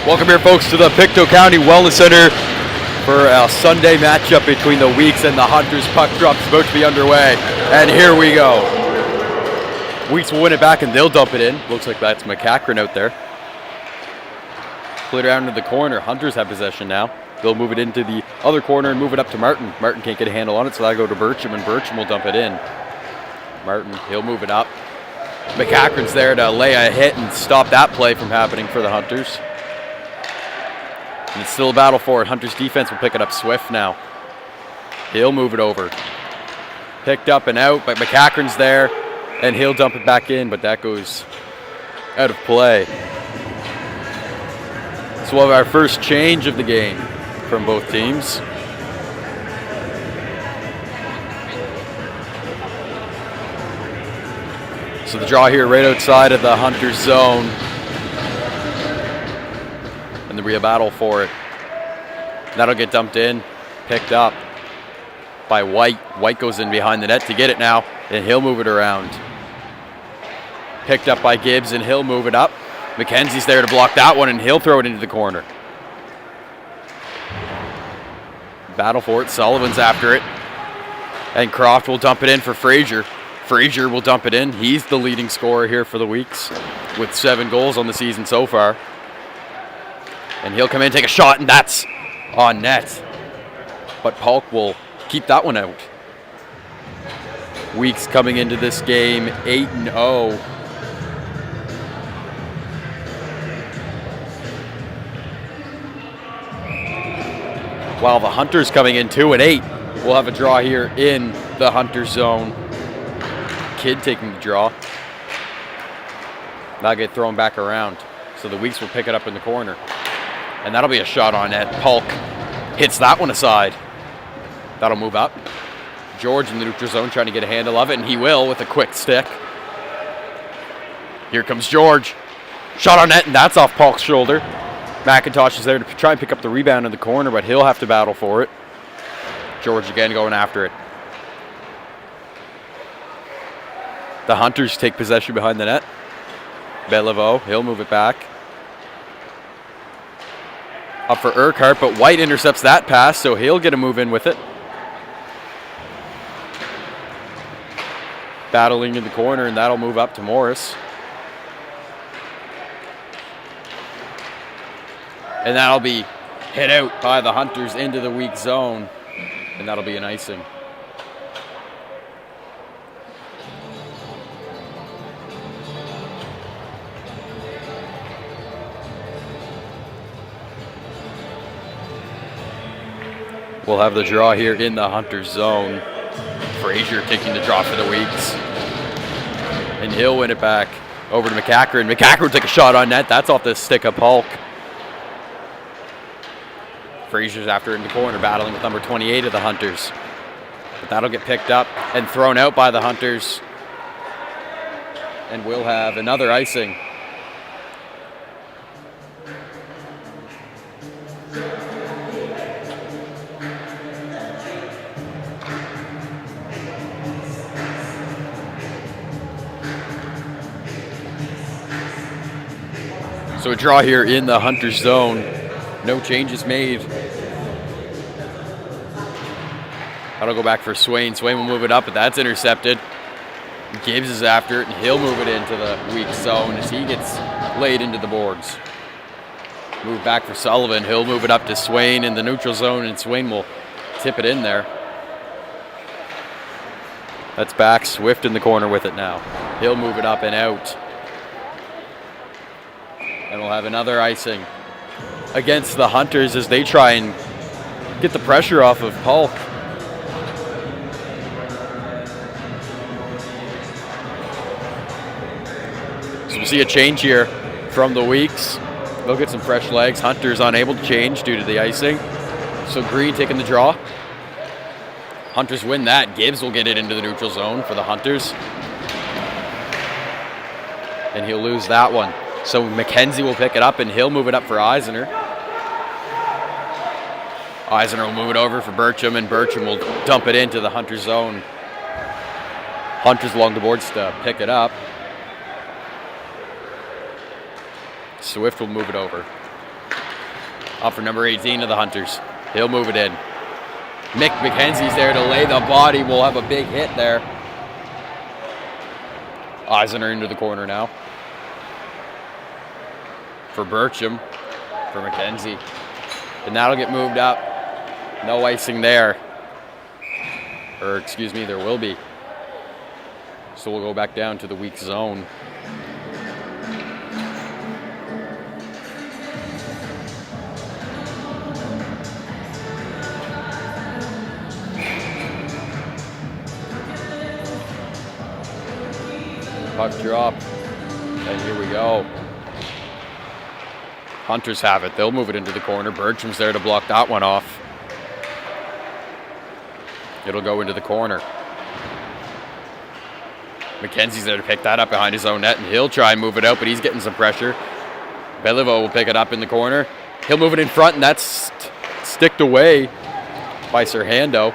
Welcome here, folks, to the Pictou County Wellness Center for a Sunday matchup between the Weeks and the Hunters. Puck drop's about to be underway, and here we go. Weeks will win it back, and they'll dump it in. Looks like that's McCachran out there. Played around to the corner. Hunters have possession now. They'll move it into the other corner and move it up to Martin. Martin can't get a handle on it, so that'll go to Bircham, and Bircham will dump it in. Martin, he'll move it up. McCachran's there to lay a hit and stop that play from happening for the Hunters. And it's still a battle for it. Hunters defense will pick it up swift now. He'll move it over. Picked up and out, but McCachran's there, and he'll dump it back in, but that goes out of play. So we'll have our first change of the game from both teams. So the draw here right outside of the Hunters zone. And there'll be a battle for it. That'll get dumped in, picked up by White. White goes in behind the net to get it now, and he'll move it around. Picked up by Gibbs, and he'll move it up. McKenzie's there to block that one, and he'll throw it into the corner. Battle for it. Sullivan's after it. And Croft will dump it in for Frazier. Frazier will dump it in. He's the leading scorer here for the Weeks with 7 goals on the season so far. And he'll come in and take a shot, and that's on net. But Polk will keep that one out. Weeks coming into this game 8-0. While the Hunters coming in 2-8. We'll have a draw here in the Hunters zone. Kidd taking the draw. That'll get thrown back around. So the Weeks will pick it up in the corner. And that'll be a shot on net. Polk hits that one aside. That'll move up. George in the neutral zone trying to get a handle of it, and he will with a quick stick. Here comes George. Shot on net, and that's off Polk's shoulder. McIntosh is there to try and pick up the rebound in the corner, but he'll have to battle for it. George again going after it. The Hunters take possession behind the net. Beliveau, he'll move it back. Up for Urquhart, but White intercepts that pass, so he'll get a move in with it. Battling in the corner, and that'll move up to Morris. And that'll be hit out by the Hunters into the weak zone, and that'll be an icing. We'll have the draw here in the Hunters zone. Frazier taking the draw for the Weeks. And he'll win it back over to McCachran. McCachran will take a shot on net. That's off the stick of Polk. Frazier's after in the corner, battling with number 28 of the Hunters. But that'll get picked up and thrown out by the Hunters. And we'll have another icing. So a draw here in the Hunters zone. No changes made. That'll go back for Swain. Swain will move it up, but that's intercepted. Gibbs is after it, and he'll move it into the weak zone as he gets laid into the boards. Move back for Sullivan. He'll move it up to Swain in the neutral zone, and Swain will tip it in there. That's back. Swift in the corner with it now. He'll move it up and out. And we'll have another icing against the Hunters as they try and get the pressure off of Polk. So we'll see a change here from the Weeks. They'll get some fresh legs. Hunters unable to change due to the icing. So Green taking the draw. Hunters win that. Gibbs will get it into the neutral zone for the Hunters. And he'll lose that one. So McKenzie will pick it up, and he'll move it up for Eisner. Eisner will move it over for Bircham, and Bircham will dump it into the Hunter zone. Hunters along the boards to pick it up. Swift will move it over. Up for number 18 of the Hunters. He'll move it in. Mick McKenzie's there to lay the body. We'll have a big hit there. Eisner into the corner now. For Bircham. For McKenzie. And that'll get moved up. No icing there. Or excuse me, there will be. So we'll go back down to the weak zone. Puck drop. And here we go. Hunters have it. They'll move it into the corner. Bertram's there to block that one off. It'll go into the corner. McKenzie's there to pick that up behind his own net, and he'll try and move it out, but he's getting some pressure. Beliveau will pick it up in the corner. He'll move it in front, and that's sticked away by Serhando.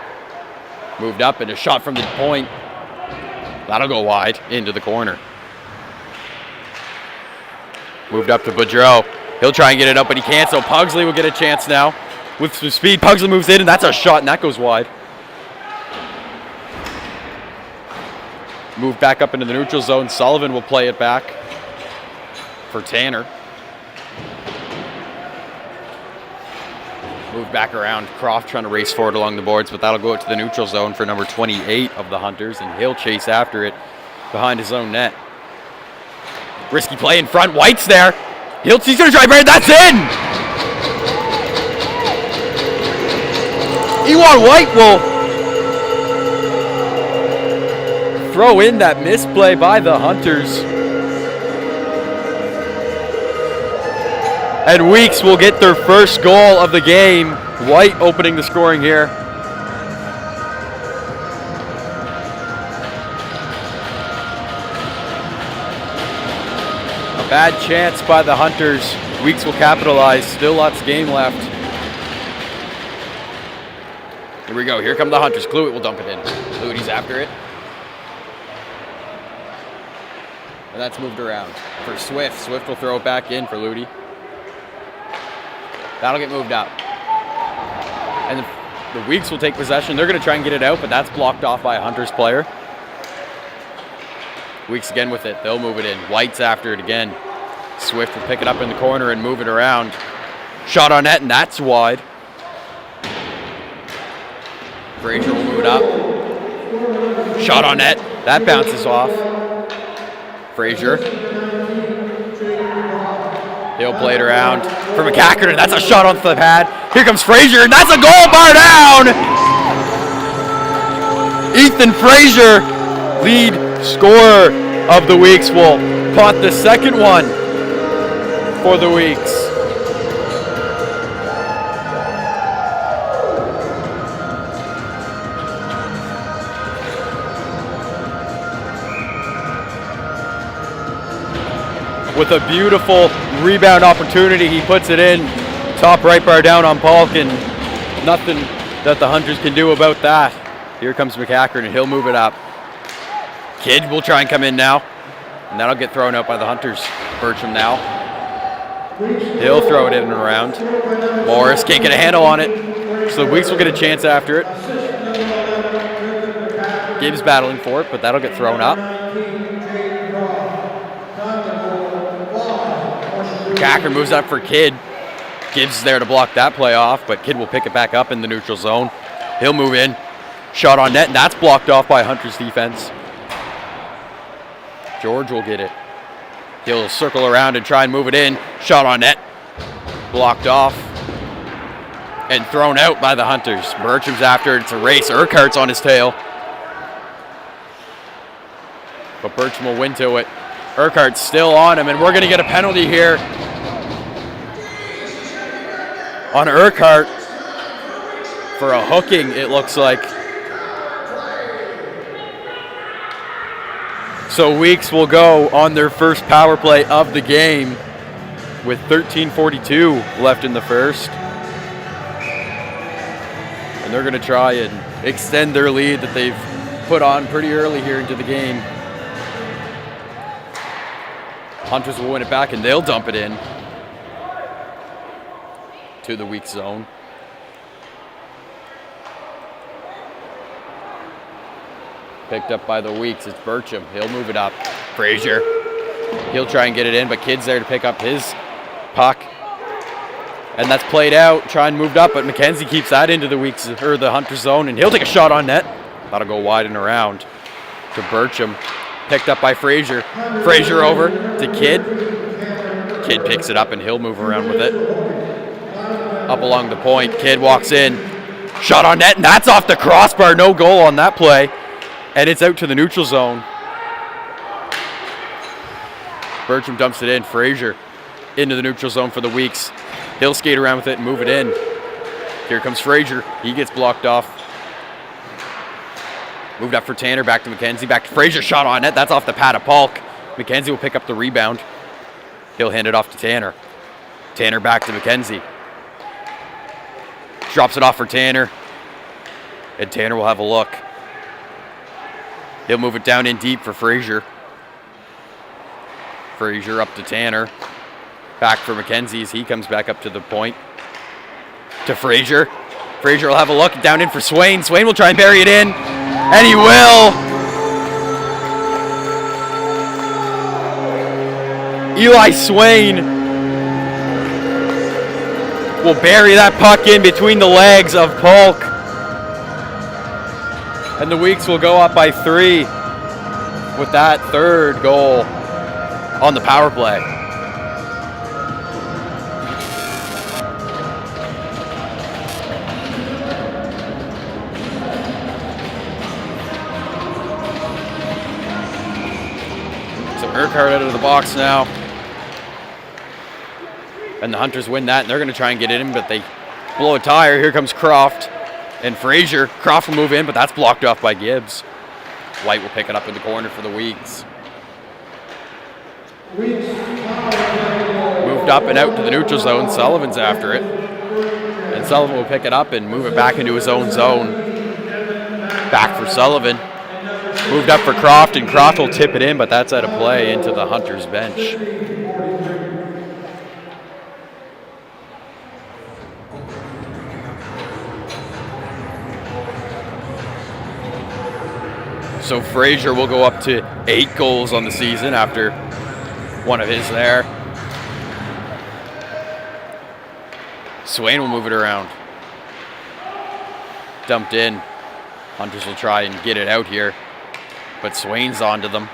Moved up, and a shot from the point. That'll go wide into the corner. Moved up to Boudreau. He'll try and get it up, but he can't, so Pugsley will get a chance now. With some speed, Pugsley moves in, and that's a shot, and that goes wide. Move back up into the neutral zone. Sullivan will play it back for Tanner. Move back around. Croft trying to race forward along the boards, but that'll go out to the neutral zone for number 28 of the Hunters, and he'll chase after it behind his own net. Risky play in front. White's there. He's going to try Barry. That's in! Ewan White will throw in that misplay by the Hunters. And Weeks will get their first goal of the game. White opening the scoring here. A bad chance by the Hunters. Weeks will capitalize. Still lots of game left. Here we go. Here come the Hunters. Cluett will dump it in. Cluetty's after it. And that's moved around for Swift. Swift will throw it back in for Ludi. That'll get moved up. And the Weeks will take possession. They're going to try and get it out, but that's blocked off by a Hunters player. Weeks again with it. They'll move it in. White's after it again. Swift will pick it up in the corner and move it around. Shot on net, and that's wide. Frazier will move it up. Shot on net. That bounces off. Frazier. He'll play it around for McCackern. That's a shot off the pad. Here comes Frazier, and that's a goal bar down! Ethan Frazier, lead scorer of the Weeks, will pot the second one for the Weeks. With a beautiful rebound opportunity, he puts it in. Top right bar down on Palkin. Nothing that the Hunters can do about that. Here comes McCackern, and he'll move it up. Kidd will try and come in now. And that'll get thrown out by the Hunters. Bertram now. He'll throw it in and around. Morris can't get a handle on it. So the Weeks will get a chance after it. Gibbs battling for it, but that'll get thrown up. McCackern moves up for Kidd. Gibbs is there to block that play off, but Kidd will pick it back up in the neutral zone. He'll move in. Shot on net, and that's blocked off by Hunter's defense. George will get it. He'll circle around and try and move it in. Shot on net. Blocked off. And thrown out by the Hunters. Bertram's after it. It's a race. Urquhart's on his tail. But Bertram will win to it. Urquhart's still on him, and we're going to get a penalty here on Urquhart for a hooking, it looks like. So Weeks will go on their first power play of the game with 13:42 left in the first. And they're going to try and extend their lead that they've put on pretty early here into the game. Hunters will win it back, and they'll dump it in to the weak zone. Picked up by the Weeks. It's Burcham. He'll move it up. Frazier. He'll try and get it in, but Kidd's there to pick up his puck. And that's played out. Try and moved up, but McKenzie keeps that into the Weeks or the Hunter zone, and he'll take a shot on net. That'll go wide and around to Burcham. Picked up by Frazier. Frazier over to Kidd. Kidd picks it up, and he'll move around with it. Up along the point. Kidd walks in. Shot on net, and that's off the crossbar. No goal on that play. And it's out to the neutral zone. Burcham dumps it in. Frazier into the neutral zone for the Weeks. He'll skate around with it and move it in. Here comes Frazier. He gets blocked off. Moved up for Tanner. Back to McKenzie. Back to Frazier. Shot on net. That's off the pad of Polk. McKenzie will pick up the rebound. He'll hand it off to Tanner. Tanner back to McKenzie. Drops it off for Tanner. And Tanner will have a look. He'll move it down in deep for Frazier. Frazier up to Tanner. Back for McKenzie as he comes back up to the point. To Frazier. Frazier will have a look down in for Swain. Swain will try and bury it in. And he will. Eli Swain will bury that puck in between the legs of Polk. And the Weeks will go up by 3 with that third goal on the power play. So Urquhart out of the box now. And the Hunters win that, and they're going to try and get it in, but they blow a tire. Here comes Croft. And Frazier. Croft will move in, but that's blocked off by Gibbs. White will pick it up in the corner for the Weeks. Moved up and out to the neutral zone. Sullivan's after it. And Sullivan will pick it up and move it back into his own zone. Back for Sullivan. Moved up for Croft, and Croft will tip it in, but that's out of play into the Hunters bench. So Frazier will go up to 8 goals on the season after one of his there. Swain will move it around. Dumped in. Hunters will try and get it out here, but Swain's onto them.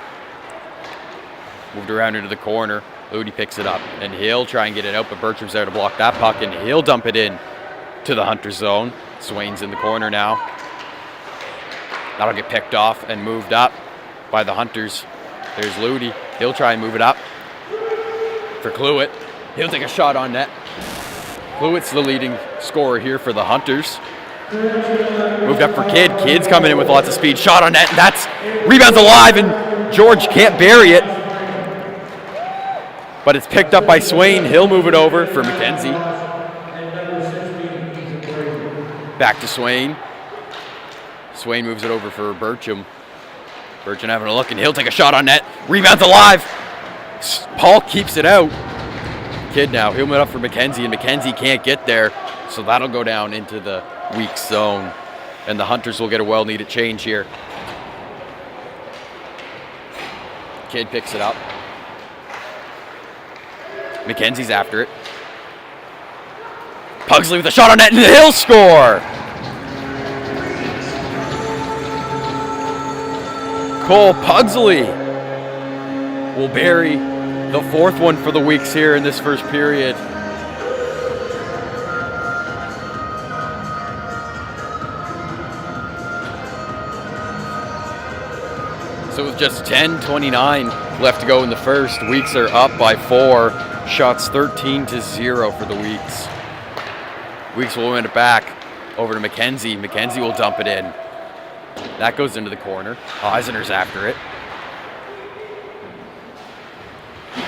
Moved around into the corner. Ludi picks it up, and he'll try and get it out, but Bertram's there to block that puck, and he'll dump it in to the Hunter zone. Swain's in the corner now. That'll get picked off and moved up by the Hunters. There's Ludi. He'll try and move it up for Cluett. He'll take a shot on net. Cluett's the leading scorer here for the Hunters. Moved up for Kidd. Kidd's coming in with lots of speed. Shot on net. And that's rebounds alive, and George can't bury it. But it's picked up by Swain. He'll move it over for McKenzie. Back to Swain. Swain moves it over for Burcham. Burcham having a look, and he'll take a shot on net. Rebounds alive. Paul keeps it out. Kidd now. He'll move it up for McKenzie, and McKenzie can't get there. So that'll go down into the weak zone. And the Hunters will get a well-needed change here. Kidd picks it up. McKenzie's after it. Pugsley with a shot on net, and he'll score! Cole Pugsley will bury the 4th one for the Weeks here in this first period. So with just 10:29 left to go in the first, Weeks are up by 4. Shots 13-0 for the Weeks. Weeks will win it back over to McKenzie. McKenzie will dump it in. That goes into the corner. Eisner's after it.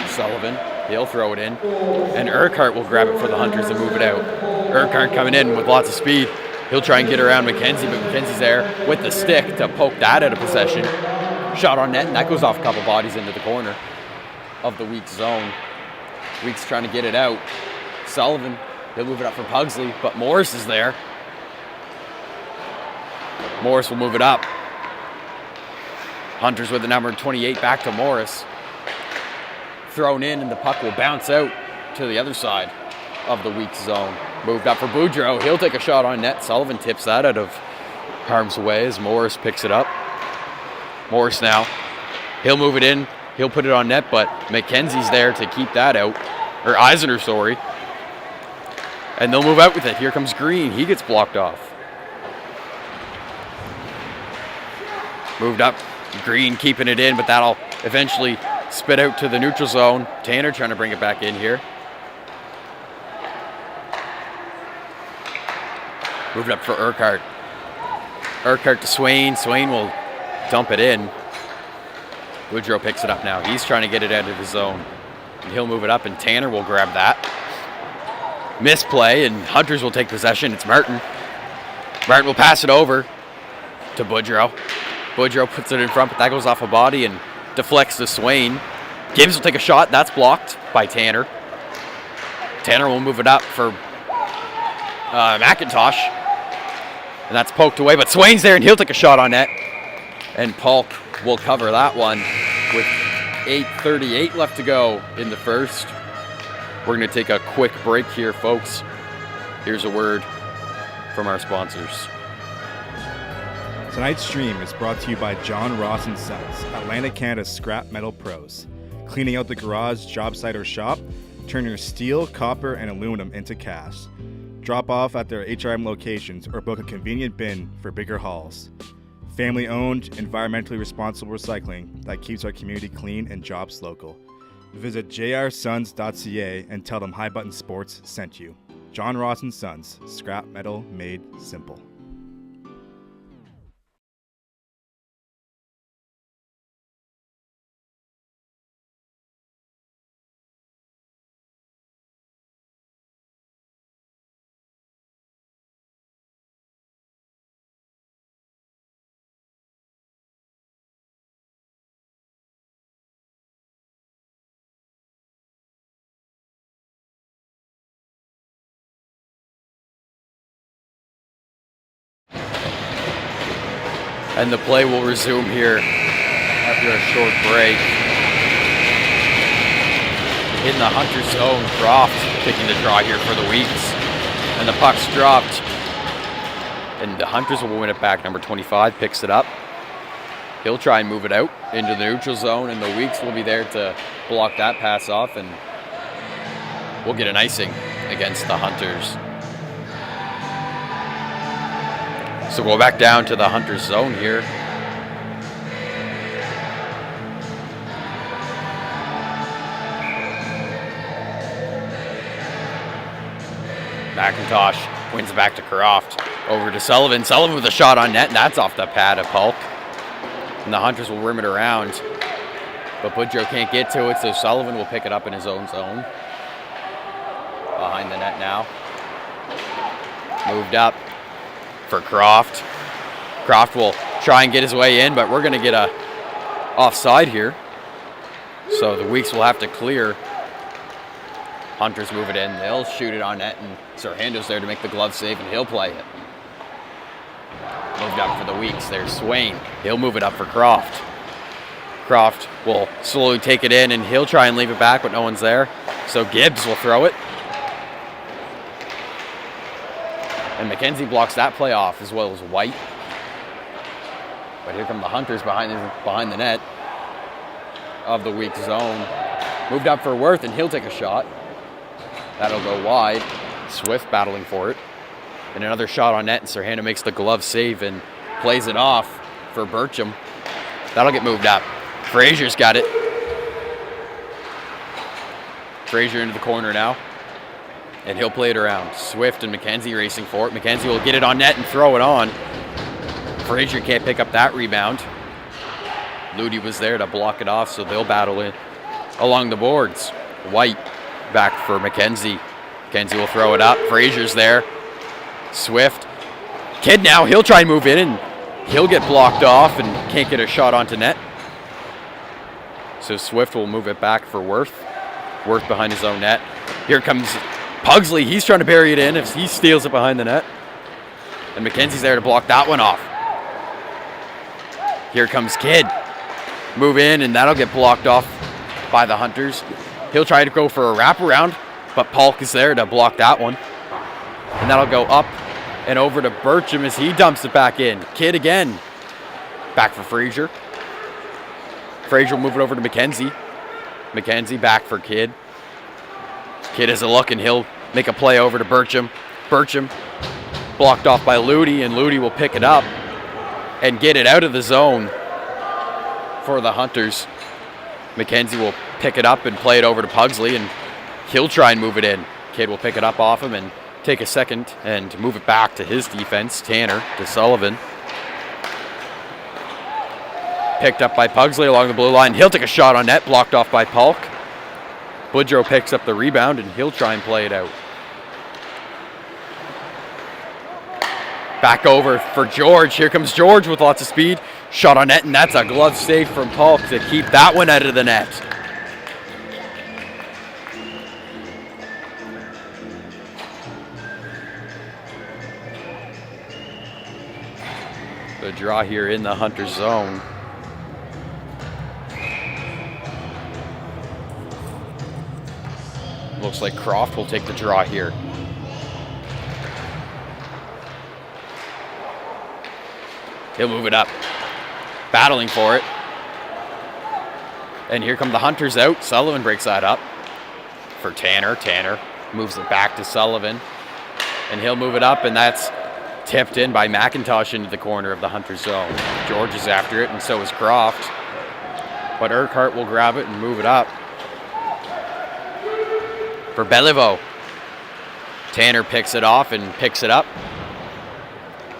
Sullivan, he'll throw it in. And Urquhart will grab it for the Hunters and move it out. Urquhart coming in with lots of speed. He'll try and get around McKenzie, but McKenzie's there with the stick to poke that out of possession. Shot on net, and that goes off a couple bodies into the corner of the Weeks zone. Weeks trying to get it out. Sullivan He'll move it up for Pugsley, but Morris is there. Morris will move it up. Hunters with the number 28 back to Morris. Thrown in, and the puck will bounce out to the other side of the weak zone. Moved up for Boudreau. He'll take a shot on net. Sullivan tips that out of harm's way as Morris picks it up. Morris now. He'll move it in. He'll put it on net, but McKenzie's there to keep that out. Or Eisner, sorry. And they'll move out with it. Here comes Green. He gets blocked off. Moved up. Green keeping it in, but that'll eventually spit out to the neutral zone. Tanner trying to bring it back in here. Moved up for Urquhart. Urquhart to Swain. Swain will dump it in. Woodrow picks it up now. He's trying to get it out of his zone. And he'll move it up, and Tanner will grab that. Misplay, and Hunters will take possession. It's Martin. Martin will pass it over to Boudreau. Boudreau puts it in front, but that goes off a body and deflects to Swain. Gibbs will take a shot. That's blocked by Tanner. Tanner will move it up for McIntosh. And that's poked away, but Swain's there, and he'll take a shot on net. And Polk will cover that one with 8:38 left to go in the first. We're going to take a quick break here, folks. Here's a word from our sponsors. Tonight's stream is brought to you by John Ross & Sons, Atlantic Canada's scrap metal pros. Cleaning out the garage, job site, or shop, turn your steel, copper, and aluminum into cash. Drop off at their HRM locations or book a convenient bin for bigger hauls. Family-owned, environmentally responsible recycling that keeps our community clean and jobs local. Visit jrsons.ca and tell them High Button Sports sent you. John Ross & Sons, scrap metal made simple. And the play will resume here after a short break. In the Hunters zone, Croft taking the draw here for the Weeks. And the puck's dropped. And the Hunters will win it back. Number 25 picks it up. He'll try and move it out into the neutral zone, and the Weeks will be there to block that pass off, and we'll get an icing against the Hunters. So go back down to the Hunters zone here. McIntosh wins back to Croft. Over to Sullivan. Sullivan with a shot on net, and that's off the pad of Polk. And the Hunters will rim it around. But Boudreau can't get to it, so Sullivan will pick it up in his own zone. Behind the net now. Moved up for Croft. Croft will try and get his way in, but we're going to get a offside here. So the Weeks will have to clear. Hunters move it in. They'll shoot it on net, and Sorhando's there to make the glove save, and he'll play it. Moved up for the Weeks. There's Swain. He'll move it up for Croft. Croft will slowly take it in, and he'll try and leave it back, but no one's there. So Gibbs will throw it. And McKenzie blocks that play off, as well as White. But here come the Hunters behind the net of the weak zone. Moved up for Worth, and he'll take a shot. That'll go wide. Swift battling for it. And another shot on net, and Sorhando makes the glove save and plays it off for Bircham. That'll get moved up. Frazier's got it. Frazier into the corner now. And he'll play it around. Swift and McKenzie racing for it. McKenzie will get it on net and throw it on. Frazier can't pick up that rebound. Ludi was there to block it off, so they'll battle it along the boards. White back for McKenzie. McKenzie will throw it up. Frazier's there. Swift. Kidd now, he'll try and move in, and he'll get blocked off and can't get a shot onto net. So Swift will move it back for Worth. Worth behind his own net. Here comes Pugsley, he's trying to bury it in if he steals it behind the net. And McKenzie's there to block that one off. Here comes Kidd. Move in, and that'll get blocked off by the Hunters. He'll try to go for a wraparound, but Polk is there to block that one. And that'll go up and over to Burcham as he dumps it back in. Kidd again. Back for Frazier. Frazier will move it over to McKenzie. McKenzie back for Kidd. Kidd has a look, and he'll make a play over to Burcham. Burcham blocked off by Ludi, and Ludi will pick it up and get it out of the zone for the Hunters. McKenzie will pick it up and play it over to Pugsley, and he'll try and move it in. Kidd will pick it up off him and take a second and move it back to his defense. Tanner to Sullivan. Picked up by Pugsley along the blue line. He'll take a shot on net, blocked off by Polk. Boudreau picks up the rebound, and he'll try and play it out. Back over for George. Here comes George with lots of speed. Shot on net, and that's a glove save from Polk to keep that one out of the net. The draw here in the Hunters zone. Looks like Croft will take the draw here. He'll move it up. Battling for it. And here come the Hunters out. Sullivan breaks that up for Tanner. Tanner moves it back to Sullivan. And he'll move it up, and that's tipped in by McIntosh into the corner of the Hunters zone. George is after it, and so is Croft. But Urquhart will grab it and move it up for Beliveau. Tanner picks it off and picks it up.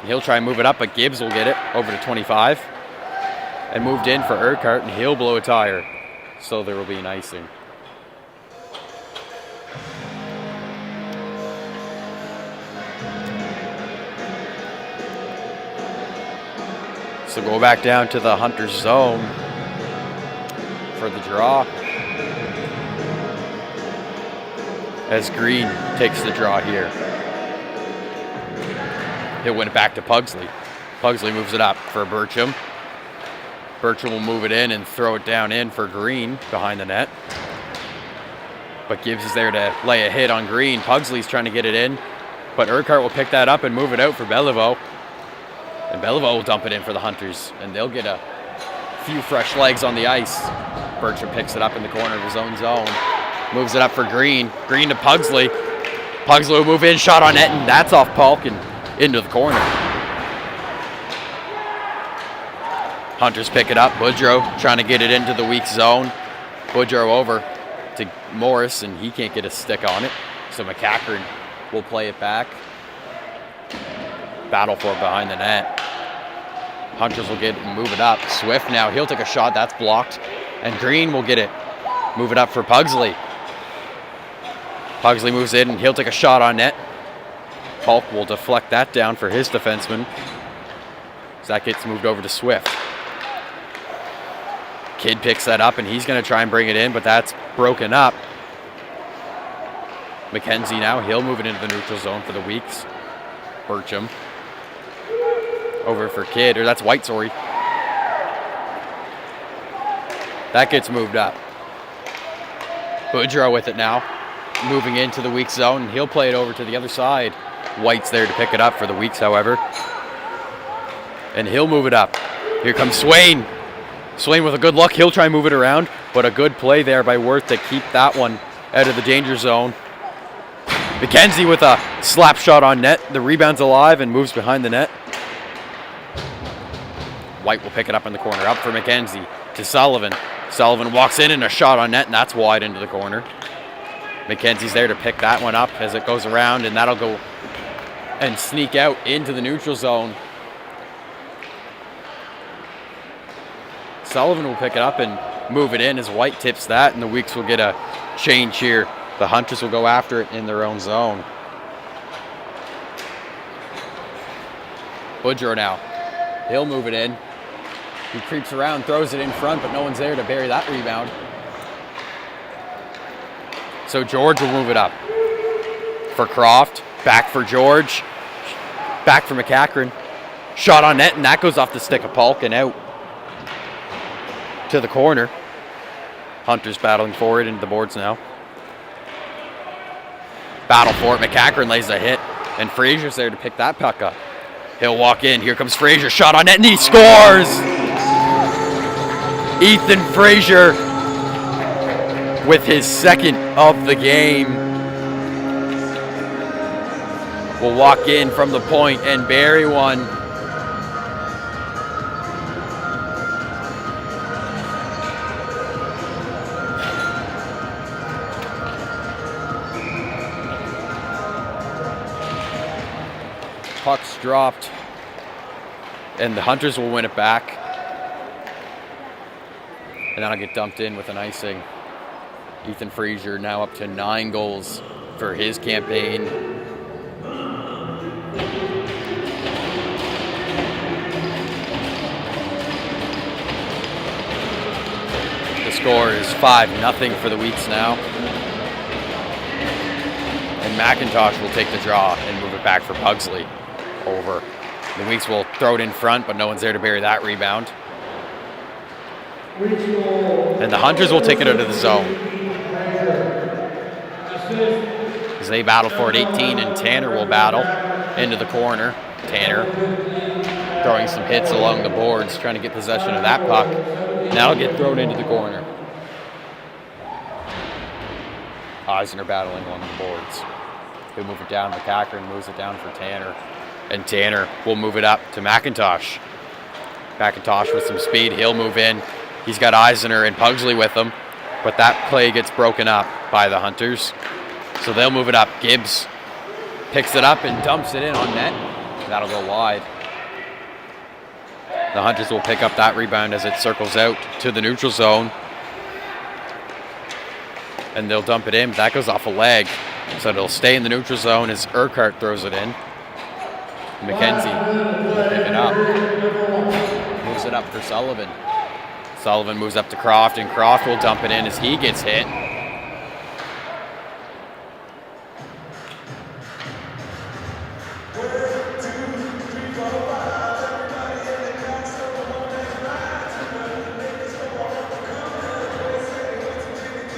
He'll try and move it up, but Gibbs will get it over to 25. And moved in for Urquhart, and he'll blow a tire. So there will be an icing. So go back down to the Hunters zone for the draw. As Green takes the draw here. He'll win it back to Pugsley. Pugsley moves it up for Burcham. Burcham will move it in and throw it down in for Green behind the net. But Gibbs is there to lay a hit on Green. Pugsley's trying to get it in, but Urquhart will pick that up and move it out for Beliveau. And Beliveau will dump it in for the Hunters, and they'll get a few fresh legs on the ice. Burcham picks it up in the corner of his own zone. Moves it up for Green. Green to Pugsley. Pugsley will move in, shot on net, and that's off Polk and into the corner. Hunters pick it up. Boudreau trying to get it into the weak zone. Boudreau over to Morris, and he can't get a stick on it. So McCackern will play it back. Battle for it behind the net. Hunters will get it and move it up. Swift now, he'll take a shot. That's blocked. And Green will get it. Move it up for Pugsley. Pugsley moves in, and he'll take a shot on net. Polk will deflect that down for his defenseman. So that gets moved over to Swift. Kidd picks that up, and he's going to try and bring it in, but that's broken up. McKenzie now, he'll move it into the neutral zone for the Weeks. Burcham. Over for Kidd, or that's White, sorry. That gets moved up. Boudreau with it now. Moving into the Weeks zone, and he'll play it over to the other side. White's there to pick it up for the Weeks, however. And he'll move it up. Here comes Swain. Swain with a good look. He'll try and move it around, but a good play there by Worth to keep that one out of the danger zone. McKenzie with a slap shot on net. The rebound's alive and moves behind the net. White will pick it up in the corner. Up for McKenzie to Sullivan. Sullivan walks in and a shot on net, and that's wide into the corner. McKenzie's there to pick that one up as it goes around, and that'll go and sneak out into the neutral zone. Sullivan will pick it up and move it in as White tips that, and the Weeks will get a change here. The Hunters will go after it in their own zone. Boudreau now. He'll move it in. He creeps around, throws it in front, but no one's there to bury that rebound. So George will move it up. for Croft. Back for George. Back for McCachran. Shot on net, and that goes off the stick of Polk and out to the corner. Hunter's battling forward into the boards now. Battle for it. McCachran lays a hit, and Frazier's there to pick that puck up. He'll walk in. Here comes Frazier. Shot on net, and he scores! Ethan Frazier with his second of the game will walk in from the point and bury one. Puck's dropped, and the Hunters will win it back. And that'll get dumped in with an icing. Ethan Frazier now up to 9 goals for his campaign. The score is 5-0 for the Weeks now. And McIntosh will take the draw and move it back for Pugsley. Over. The Weeks will throw it in front, but no one's there to bury that rebound. And the Hunters will take it out of the zone. As they battle for it, 18, and Tanner will battle into the corner. Tanner throwing some hits along the boards, trying to get possession of that puck. Now it'll get thrown into the corner. Eisner battling along the boards. He'll move it down. McCachran moves it down for Tanner. And Tanner will move it up to McIntosh. McIntosh with some speed. He'll move in. He's got Eisner and Pugsley with him. But that play gets broken up by the Hunters. So they'll move it up. Gibbs picks it up and dumps it in on net. That'll go wide. The Hunters will pick up that rebound as it circles out to the neutral zone. And they'll dump it in. But that goes off a leg. So it'll stay in the neutral zone as Urquhart throws it in. McKenzie will pick it up. Moves it up for Sullivan. Sullivan moves up to Croft, and Croft will dump it in as he gets hit.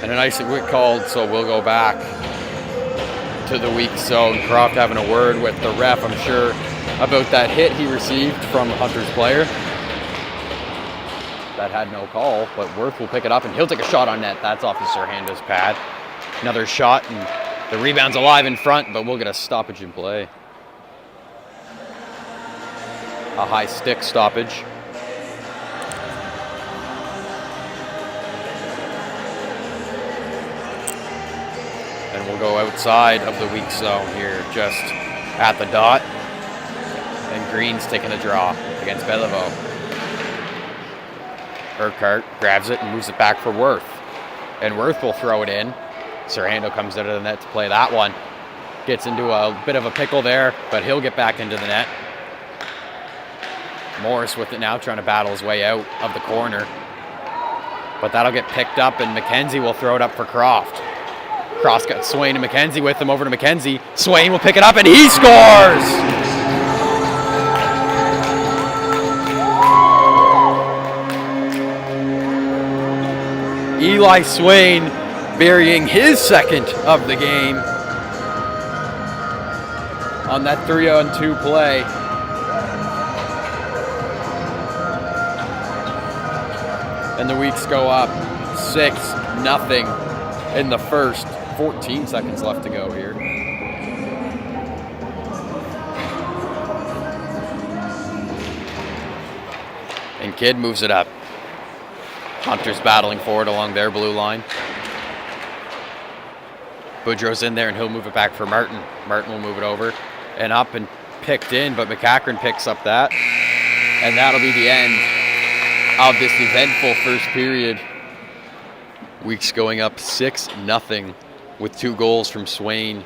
And an icy quick called, so we'll go back to the weak zone. Croft having a word with the ref, I'm sure, about that hit he received from Hunter's player. That had no call, but Worth will pick it up, and he'll take a shot on net. That's off the Serhando's pad. Another shot, and the rebound's alive in front, but we'll get a stoppage in play. A high stick stoppage. And we'll go outside of the weak zone here, just at the dot. And Green's taking a draw against Beliveau. Urquhart grabs it and moves it back for Worth. And Worth will throw it in. Serhando comes out of the net to play that one. Gets into a bit of a pickle there, but he'll get back into the net. Morris with it now, trying to battle his way out of the corner. But that'll get picked up, and McKenzie will throw it up for Croft. Croft got Swain and McKenzie with him, over to McKenzie. Swain will pick it up, and he scores! Eli Swain burying his second of the game on that 3-on-2 play. And the Weeks go up 6-0 in the first. 14 seconds left to go here. And Kidd moves it up. Hunter's battling forward along their blue line. Boudreau's in there, and he'll move it back for Martin. Martin will move it over and up and picked in, but McCachran picks up that. And that'll be the end of this eventful first period. Weeks going up 6-0 with 2 goals from Swain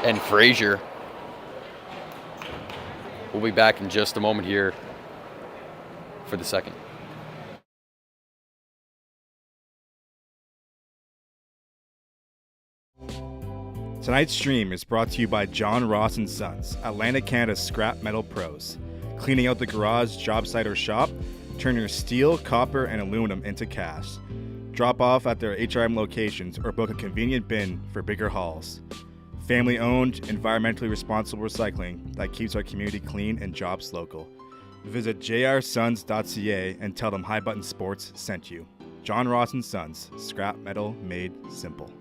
and Frazier. We'll be back in just a moment here for the second. Tonight's stream is brought to you by John Ross & Sons, Atlantic Canada's scrap metal pros. Cleaning out the garage, job site, or shop, turn your steel, copper, and aluminum into cash. Drop off at their HRM locations or book a convenient bin for bigger hauls. Family-owned, environmentally responsible recycling that keeps our community clean and jobs local. Visit jrsons.ca and tell them High Button Sports sent you. John Ross & Sons, scrap metal made simple.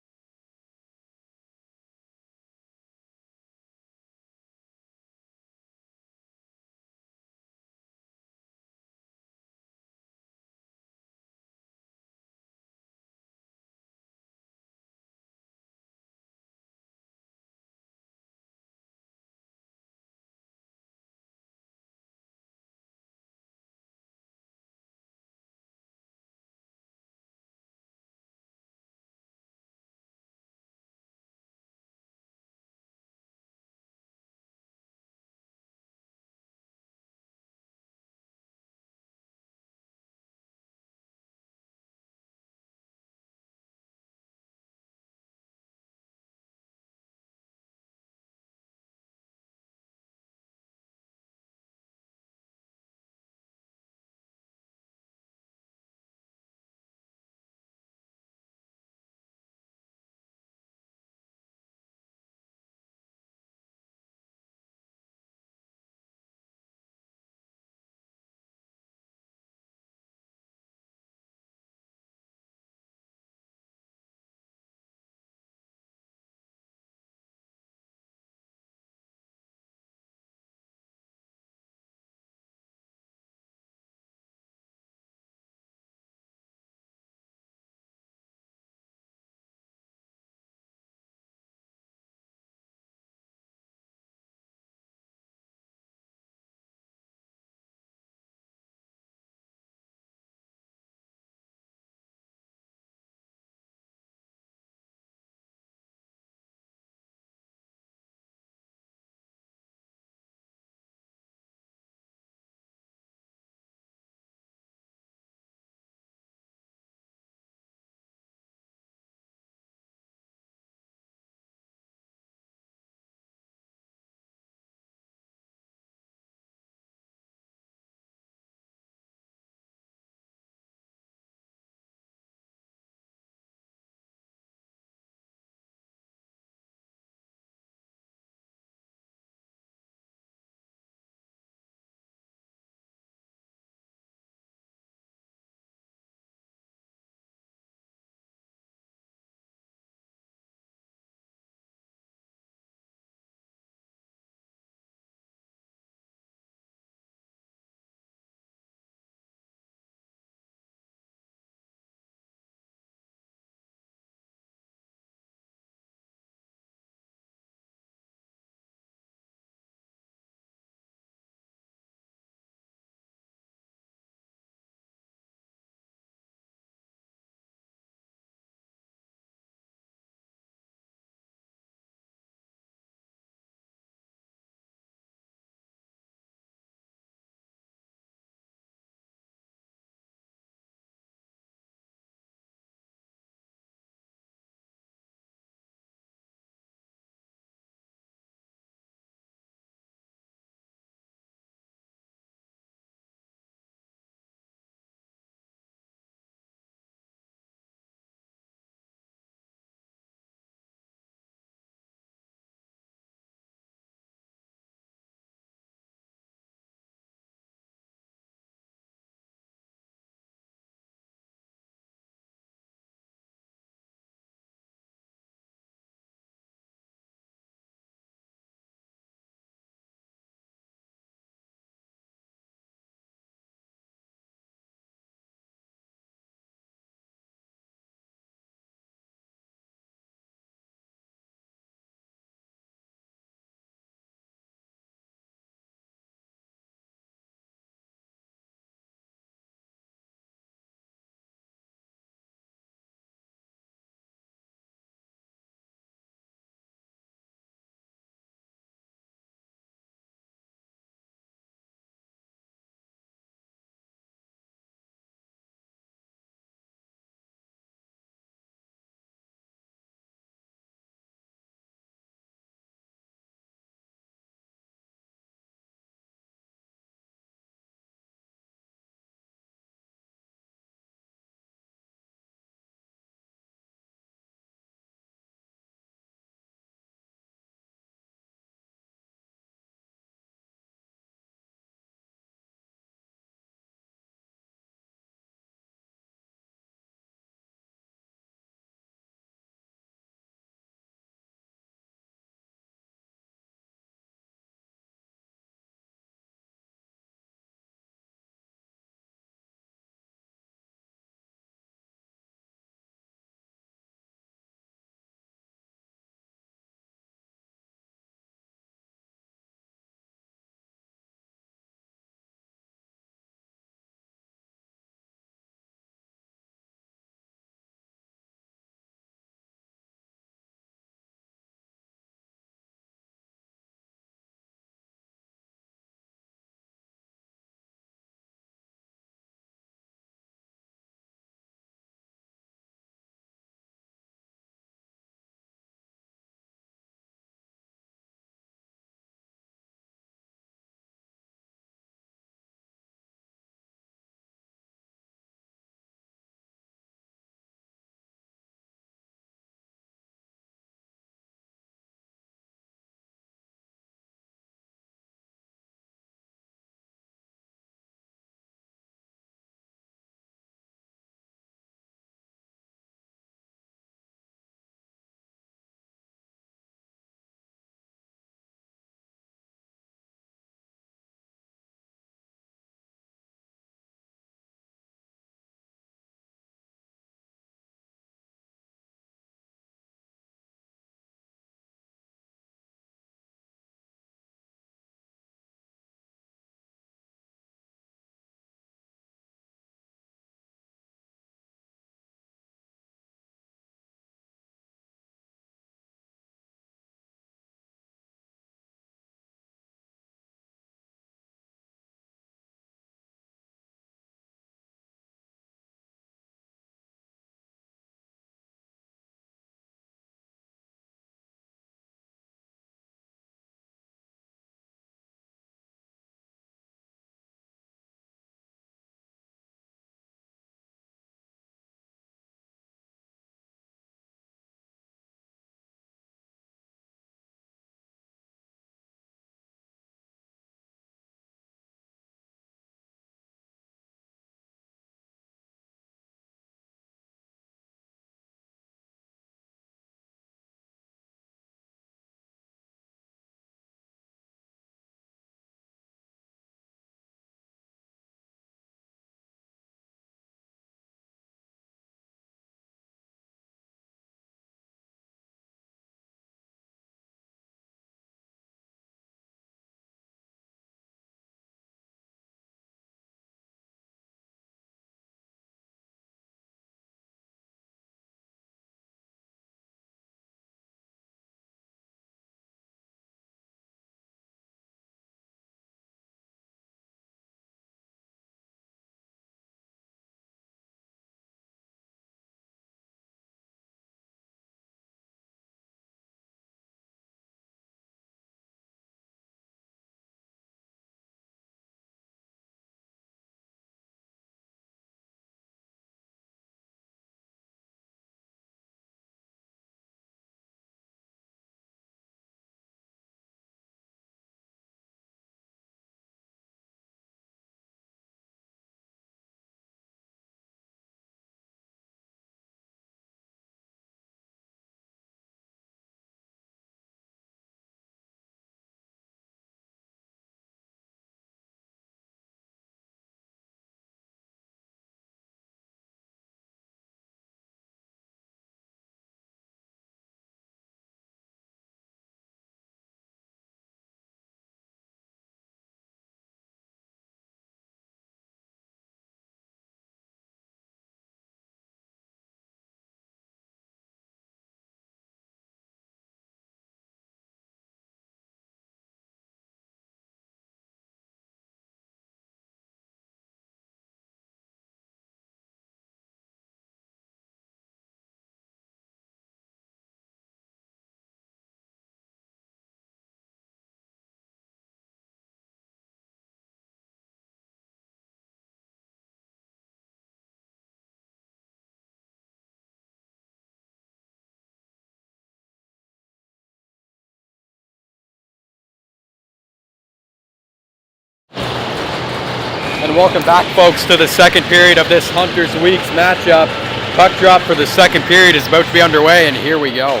And welcome back, folks, to the second period of this Hunters Weeks matchup. Puck drop for the second period is about to be underway, and here we go.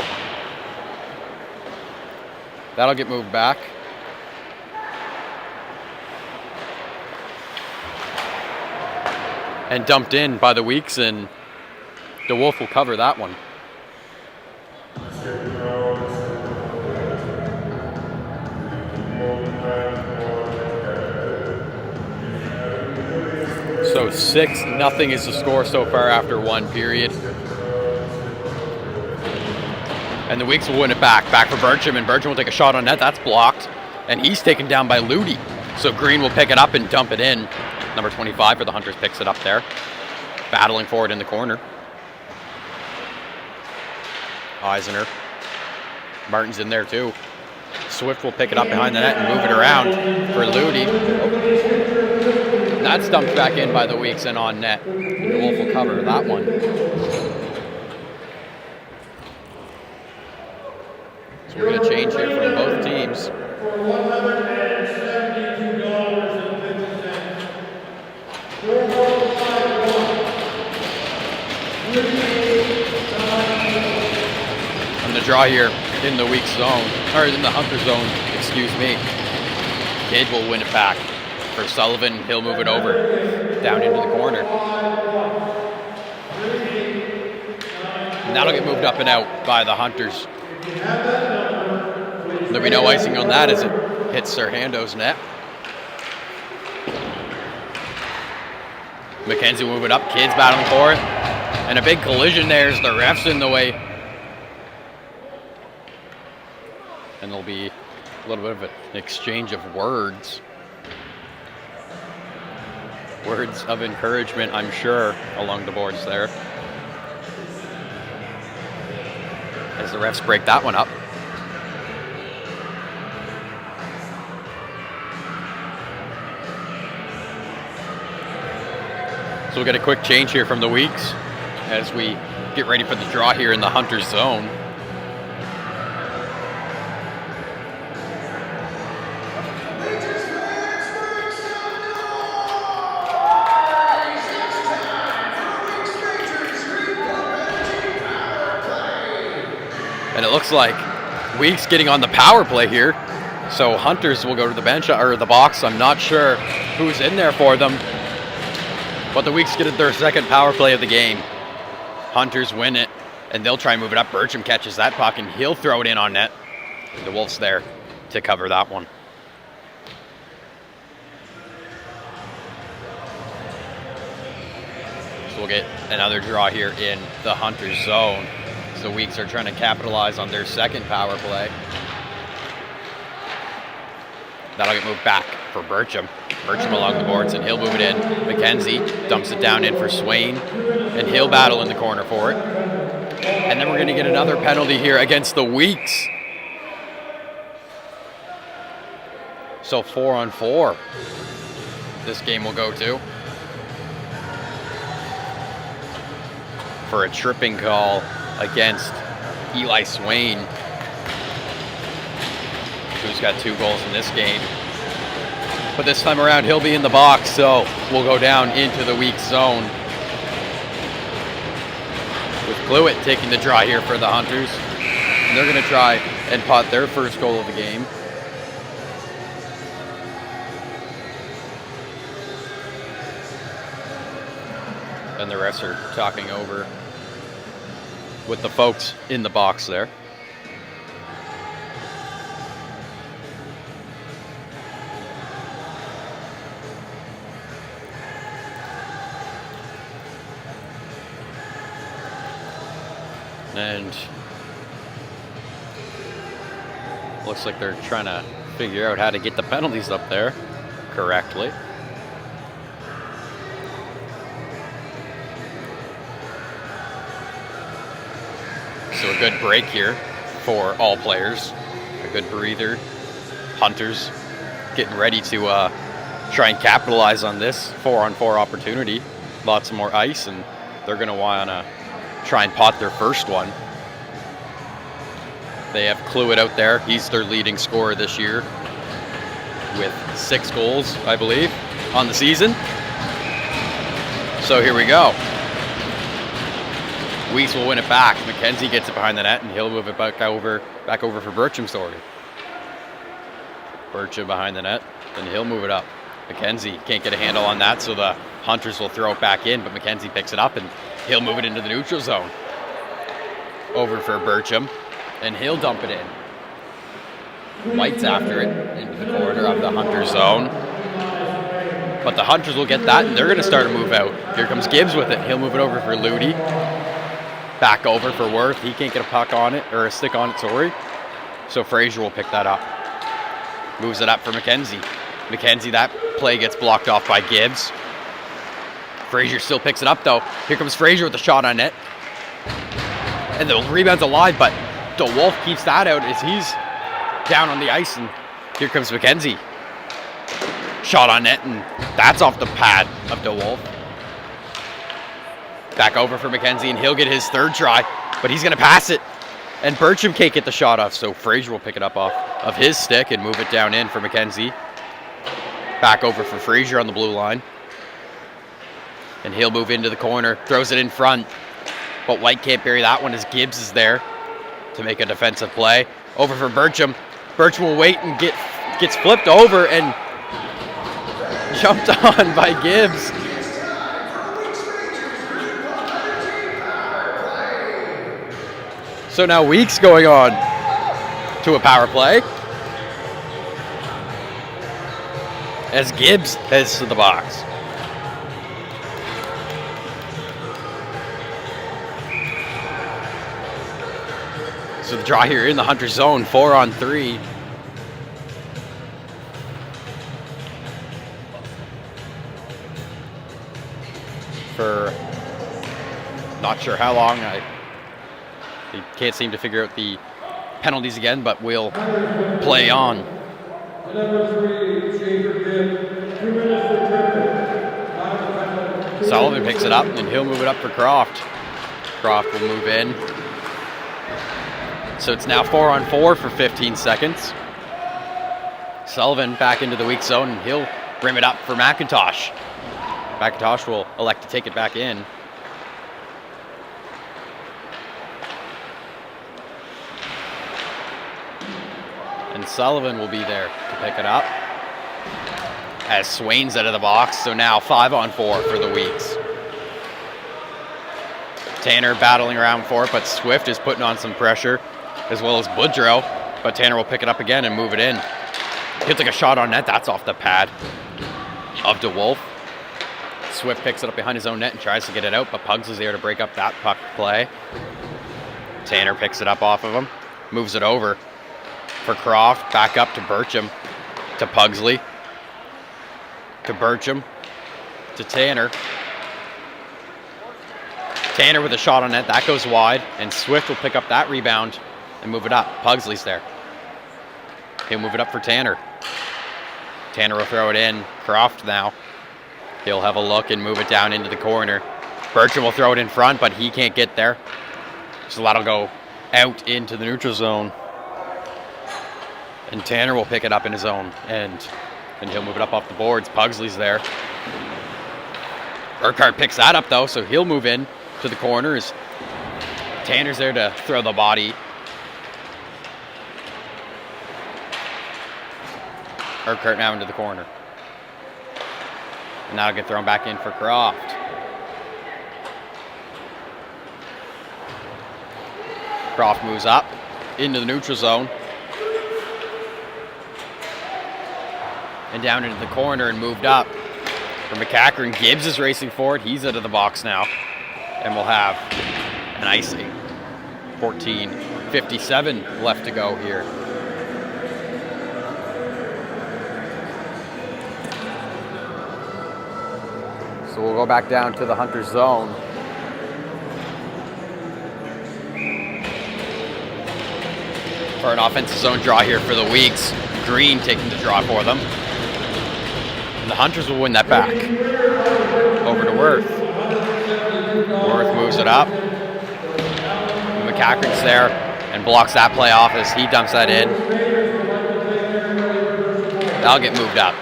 That'll get moved back. And dumped in by the Weeks, and the Wolf will cover that one. So 6-0 is the score so far after one period. And the Weeks will win it back for Bertram, and Bertram will take a shot on net. That's blocked, and he's taken down by Ludi. So Green will pick it up and dump it in. Number 25 for the Hunters picks it up there, battling for it in the corner. Eisner. Martin's in there too. Swift will pick it up behind the net and move it around for Ludi. That's dumped back in by the Weeks and on net. And the Wolf will cover that one. So we're going to change here from both teams. For On the draw here in the Weeks zone, or in the Hunter zone, excuse me. Kidd will win it back. For Sullivan, he'll move it over down into the corner. And that'll get moved up and out by the Hunters. There'll be no icing on that as it hits Serhando's net. McKenzie will move it up. Kidd's battling for it. And a big collision there as the ref's in the way. And there'll be a little bit of an exchange of words. Words of encouragement, I'm sure, along the boards there. As the refs break that one up. So we'll get a quick change here from the Weeks as we get ready for the draw here in the Hunters zone. And it looks like Weeks getting on the power play here. So Hunters will go to the bench or the box. I'm not sure who's in there for them. But the Weeks get their second power play of the game. Hunters win it, and they'll try and move it up. Bertram catches that puck, and he'll throw it in on net. The Wolves there to cover that one. So we'll get another draw here in the Hunters zone. So the Weeks are trying to capitalize on their second power play. That'll get moved back for Bertram. Bertram along the boards, and he'll move it in. McKenzie dumps it down in for Swain, and he'll battle in the corner for it. And then we're going to get another penalty here against the Weeks. So 4-on-4 this game will go to. For a tripping call against Eli Swain, who's got 2 goals in this game. But this time around, he'll be in the box, so we'll go down into the Weeks zone. With Blewett taking the draw here for the Hunters. And they're going to try and pot their first goal of the game. And the refs are talking over with the folks in the box there. And looks like they're trying to figure out how to get the penalties up there correctly. So a good break here for all players. A good breather. Hunters getting ready to try and capitalize on this 4-on-4 opportunity. Lots more ice, and they're going to want to try and pot their first one. They have Cluett out there. He's their leading scorer this year with 6 goals, I believe, on the season. So here we go. Weeks will win it back. McKenzie gets it behind the net, and he'll move it back over for Bircham, sorry. Bircham behind the net, and he'll move it up. McKenzie can't get a handle on that, so the Hunters will throw it back in, but McKenzie picks it up, and he'll move it into the neutral zone. Over for Bircham, and he'll dump it in. White's after it into the corner of the Hunter zone. But the Hunters will get that, and they're going to start a move out. Here comes Gibbs with it. He'll move it over for Ludi. Back over for Worth. He can't get a puck on it, or a stick on it, sorry. So Fraser will pick that up. Moves it up for McKenzie. McKenzie, that play gets blocked off by Gibbs. Fraser still picks it up, though. Here comes Fraser with the shot on net. And the rebound's alive, but DeWolf keeps that out as he's down on the ice, and here comes McKenzie. Shot on net, and that's off the pad of DeWolf. Back over for McKenzie, and he'll get his third try, but he's going to pass it. And Bircham can't get the shot off, so Fraser will pick it up off of his stick and move it down in for McKenzie. Back over for Fraser on the blue line. And he'll move into the corner, throws it in front. But White can't bury that one as Gibbs is there to make a defensive play. Over for Bircham. Bircham will wait and gets flipped over and jumped on by Gibbs. So now Weeks going on to a power play as Gibbs heads to the box. So the draw here in the Hunter zone, 4-on-3. For not sure how long. They can't seem to figure out the penalties again, but we'll play on. Sullivan picks it up, and he'll move it up for Croft. Croft will move in. So it's now 4-on-4 for 15 seconds. Sullivan back into the weak zone, and he'll rim it up for McIntosh. McIntosh will elect to take it back in. And Sullivan will be there to pick it up. As Swain's out of the box, so now 5-on-4 for the Weeks. Tanner battling around for it, but Swift is putting on some pressure, as well as Boudreau. But Tanner will pick it up again and move it in. He'll take a shot on net. That's off the pad of DeWolf. Swift picks it up behind his own net and tries to get it out, but Pugs is there to break up that puck play. Tanner picks it up off of him, moves it over for Croft, back up to Bircham, to Pugsley, to Bircham, to Tanner. Tanner with a shot on net, that goes wide, and Swift will pick up that rebound and move it up. Pugsley's there. He'll move it up for Tanner. Tanner will throw it in. Croft now. He'll have a look and move it down into the corner. Bircham will throw it in front, but he can't get there. So that'll go out into the neutral zone. And Tanner will pick it up in his own end. And he'll move it up off the boards. Pugsley's there. Urquhart picks that up, though, so he'll move in to the corners. Tanner's there to throw the body. Urquhart now into the corner. And that'll get thrown back in for Croft. Croft moves up into the neutral zone. And down into the corner and moved up for McCackern. Gibbs is racing forward. He's out of the box now. And we'll have an icing. 14:57 left to go here. So we'll go back down to the Hunter zone. For an offensive zone draw here for the Weeks. Green taking the draw for them. And the Hunters will win that back. Over to Worth. Worth moves it up. McCackern's there and blocks that play off as he dumps that in. That'll get moved up.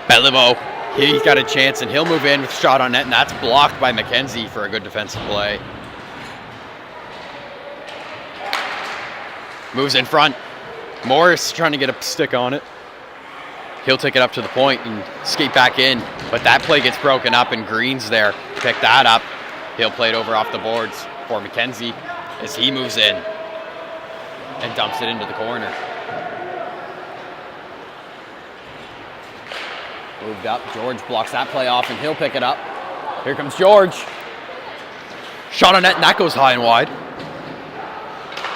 Beliveau, He's got a chance, and he'll move in with a shot on net, and that's blocked by McKenzie for a good defensive play. Moves in front. Morris trying to get a stick on it. He'll take it up to the point and skate back in, but that play gets broken up, and Green's there. Pick that up. He'll play it over off the boards for McKenzie as he moves in and dumps it into the corner. Moved up. George blocks that play off, and he'll pick it up. Here comes George. Shot on net, and that goes high and wide.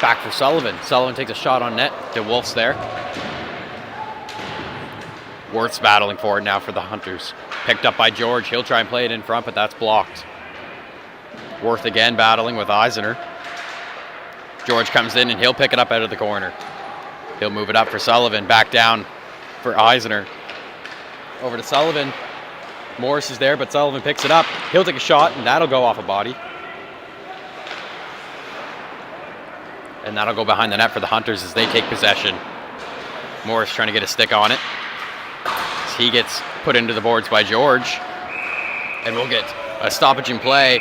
Back for Sullivan. Sullivan takes a shot on net. DeWolf's there. Worth's battling for it now for the Hunters. Picked up by George. He'll try and play it in front, but that's blocked. Worth again battling with Eisner. George comes in, and he'll pick it up out of the corner. He'll move it up for Sullivan. Back down for Eisner. Over to Sullivan. Morris is there, but Sullivan picks it up. He'll take a shot, and that'll go off a body. And that'll go behind the net for the Hunters as they take possession. Morris trying to get a stick on it. As he gets put into the boards by George. And we'll get a stoppage in play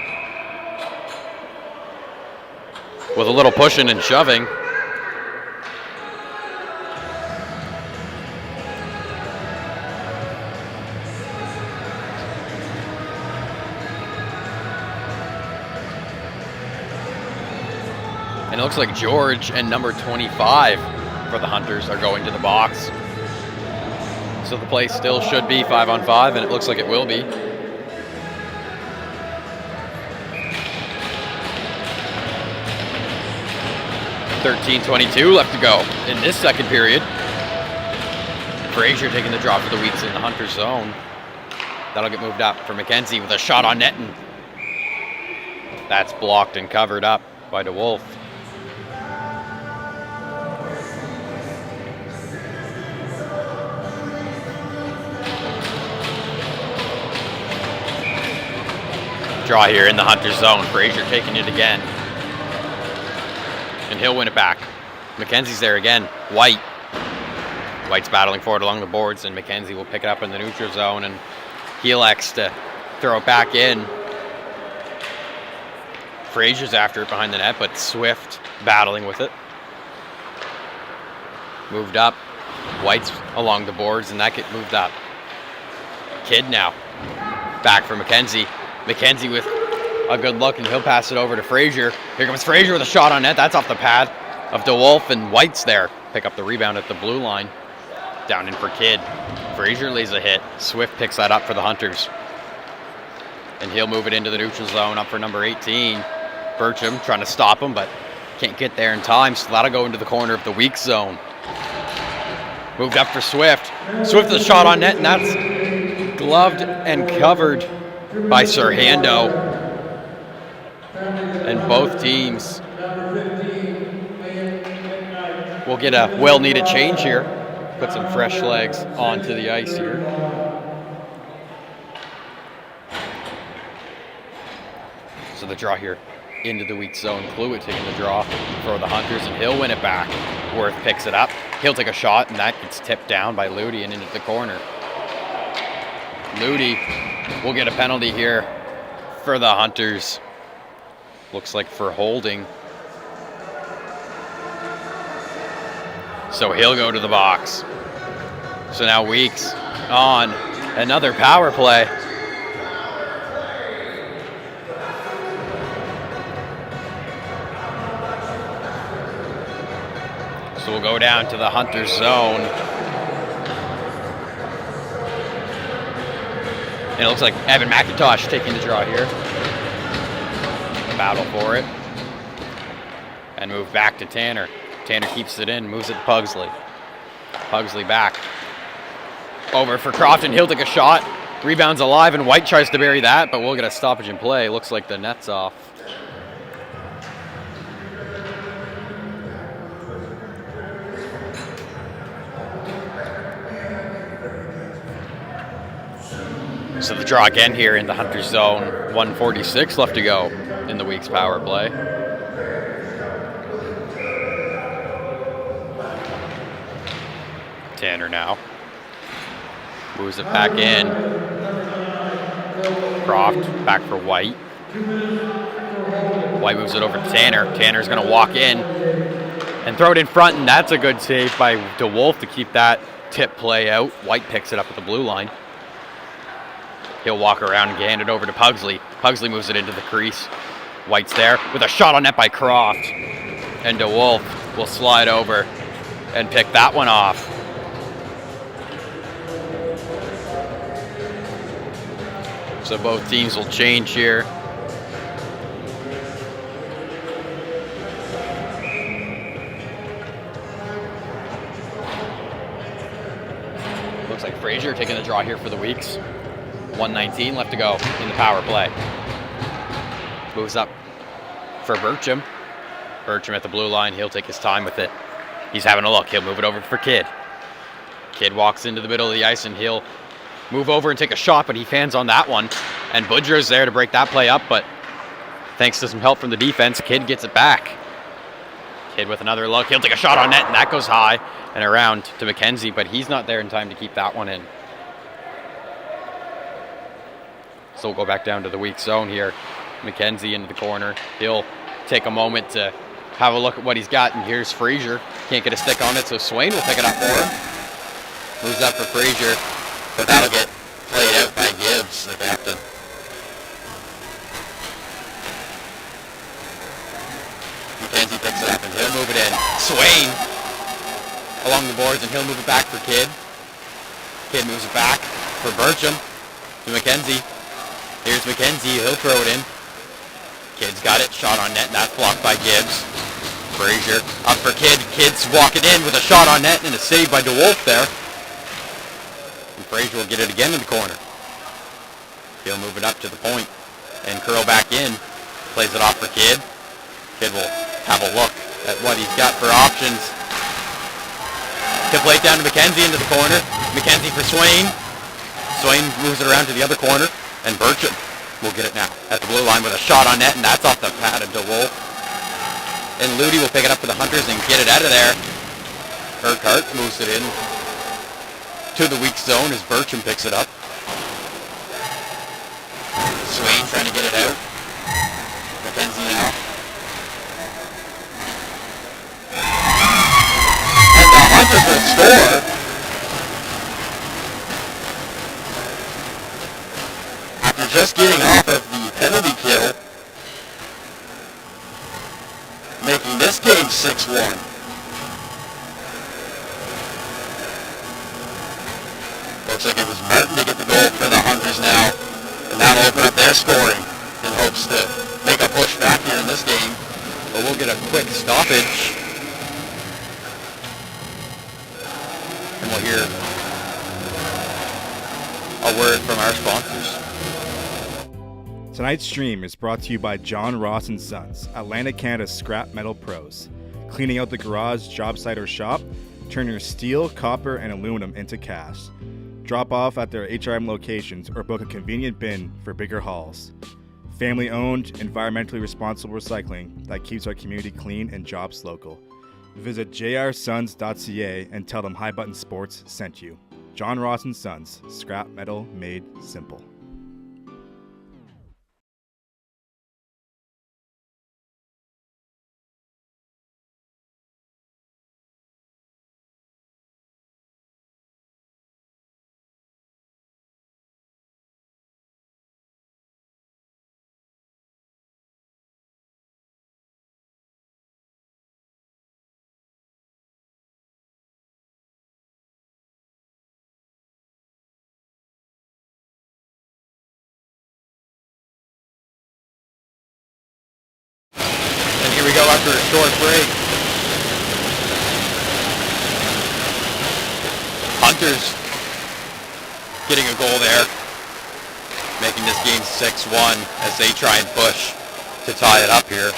with a little pushing and shoving. And it looks like George and number 25 for the Hunters are going to the box. So the play still should be 5-on-5, and it looks like it will be. .22 left to go in this second period. Frazier taking the draw for the Wheats in the Hunters zone. That'll get moved up for McKenzie with a shot on net, and that's blocked and covered up by DeWolf. Draw here in the Hunters zone. Frazier taking it again. And he'll win it back. McKenzie's there again. White's battling for it along the boards, and McKenzie will pick it up in the neutral zone, and he elects to throw it back in. Frazier's after it behind the net, but Swift battling with it. Moved up. White's along the boards, and that gets moved up. Kidd now. Back for McKenzie. McKenzie with a good look, and he'll pass it over to Frazier. Here comes Frazier with a shot on net. That's off the pad of DeWolf, and White's there. Pick up the rebound at the blue line. Down in for Kidd. Frazier lays a hit. Swift picks that up for the Hunters. And he'll move it into the neutral zone up for number 18. Burcham trying to stop him, but can't get there in time, so that'll go into the corner of the weak zone. Moved up for Swift. Swift with a shot on net, and that's gloved and covered by Serhando. And both teams will get a well-needed change here. Put some fresh legs onto the ice here. So the draw here into the weak zone. Cluett taking the draw for the Hunters, and he'll win it back. Worth picks it up. He'll take a shot, and that gets tipped down by Ludi and into the corner. Ludi will get a penalty here for the Hunters. Looks like for holding. So he'll go to the box. So now Weeks on another power play. So we'll go down to the Hunters zone. And it looks like Evan McIntosh taking the draw here. Battle for it. And move back to Tanner. Tanner keeps it in, moves it to Pugsley. Pugsley back. Over for Crofton. He'll take a shot. Rebound's alive, and White tries to bury that, but we'll get a stoppage in play. Looks like the net's off. So the draw again here in the Hunters zone. 1:46 left to go in the week's power play. Tanner now moves it back in. Croft, back for White. White moves it over to Tanner. Tanner's going to walk in and throw it in front, and that's a good save by DeWolf to keep that tip play out. White picks it up at the blue line. He'll walk around and hand it over to Pugsley. Pugsley moves it into the crease. White's there with a shot on net by Croft. And DeWolf will slide over and pick that one off. So both teams will change here. Looks like Frazier taking the draw here for the Weeks. 1:19 left to go in the power play. Moves up for Bertram. Bertram at the blue line. He'll take his time with it. He's having a look. He'll move it over for Kidd. Kidd walks into the middle of the ice and he'll move over and take a shot, but he fans on that one. And Boudreau's there to break that play up, but thanks to some help from the defense, Kidd gets it back. Kidd with another look. He'll take a shot on net, and that goes high and around to McKenzie, but he's not there in time to keep that one in. So we'll go back down to the weak zone here. McKenzie into the corner. He'll take a moment to have a look at what he's got, and here's Frazier. Can't get a stick on it, so Swain will pick it up for him. Moves up for Frazier, but that'll get played out by Gibbs, the captain. McKenzie picks it up, and he'll move it in. Swain along the boards, and he'll move it back for Kidd. Kidd moves it back for Bertram to McKenzie. Here's McKenzie, he'll throw it in. Kidd's got it, shot on net, and that's blocked by Gibbs. Frazier up for Kidd. Kidd's walking in with a shot on net and a save by DeWolf there. And Frazier will get it again in the corner. He'll move it up to the point and curl back in. Plays it off for Kidd. Kidd will have a look at what he's got for options. He'll play it down to McKenzie into the corner. McKenzie for Swain. Swain moves it around to the other corner. And Bertram will get it now at the blue line with a shot on net, and that's off the pad of DeWolf. And Ludi will pick it up for the Hunters and get it out of there. Urquhart moves it in to the weak zone as Bertram picks it up. Swain trying to get it out. McKenzie now. And the Hunters will score. After just getting off of the penalty kill, making this game 6-1. Looks like it was Martin to get the goal for the Hunters now, and that'll open up their scoring in hopes to make a push back here in this game. But we'll get a quick stoppage, and we'll hear a word from our sponsors. Tonight's stream is brought to you by John Ross & Sons, Atlantic Canada's scrap metal pros. Cleaning out the garage, job site, or shop, turn your steel, copper, and aluminum into cash. Drop off at their HRM locations or book a convenient bin for bigger hauls. Family-owned, environmentally responsible recycling that keeps our community clean and jobs local. Visit jrsons.ca and tell them High Button Sports sent you. John Ross & Sons, scrap metal made simple. Here we go after a short break. Hunters getting a goal there, making this game 6-1 as they try and push to tie it up here.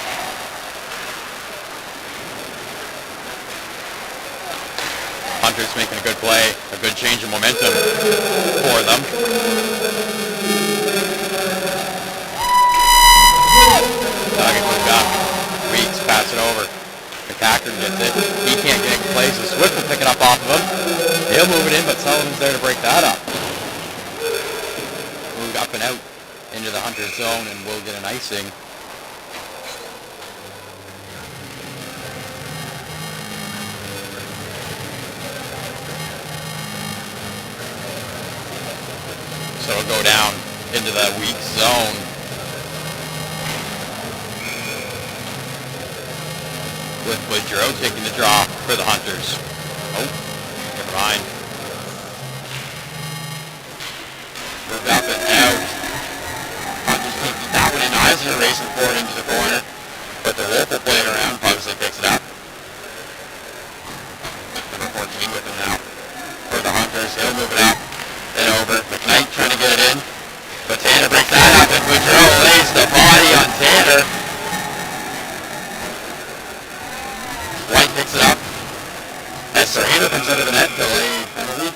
Hunters making a good play, a good change of momentum for them. Duggan will back. Weeks pass it over. McCacker gets it. He can't get it in place, so Swift will pick it up off of him. He'll move it in, but Sullivan's there to break that up. Moved up and out into the Hunter zone and will get an icing. So it'll go down into the weak zone. With Woodrow taking the draw for the Hunters. Oh, never mind. Moved up and out. Hunters taking that one in. Eisner racing forward into the corner. But the Wolf will play it around. Obviously picks it up. Number 14 with him now. For the Hunters, he'll move it up and over. McKnight trying to get it in. But Tanner breaks that up and Woodrow lays the body on Tanner. White picks it up. As Serrano comes out of the net, delay penalty.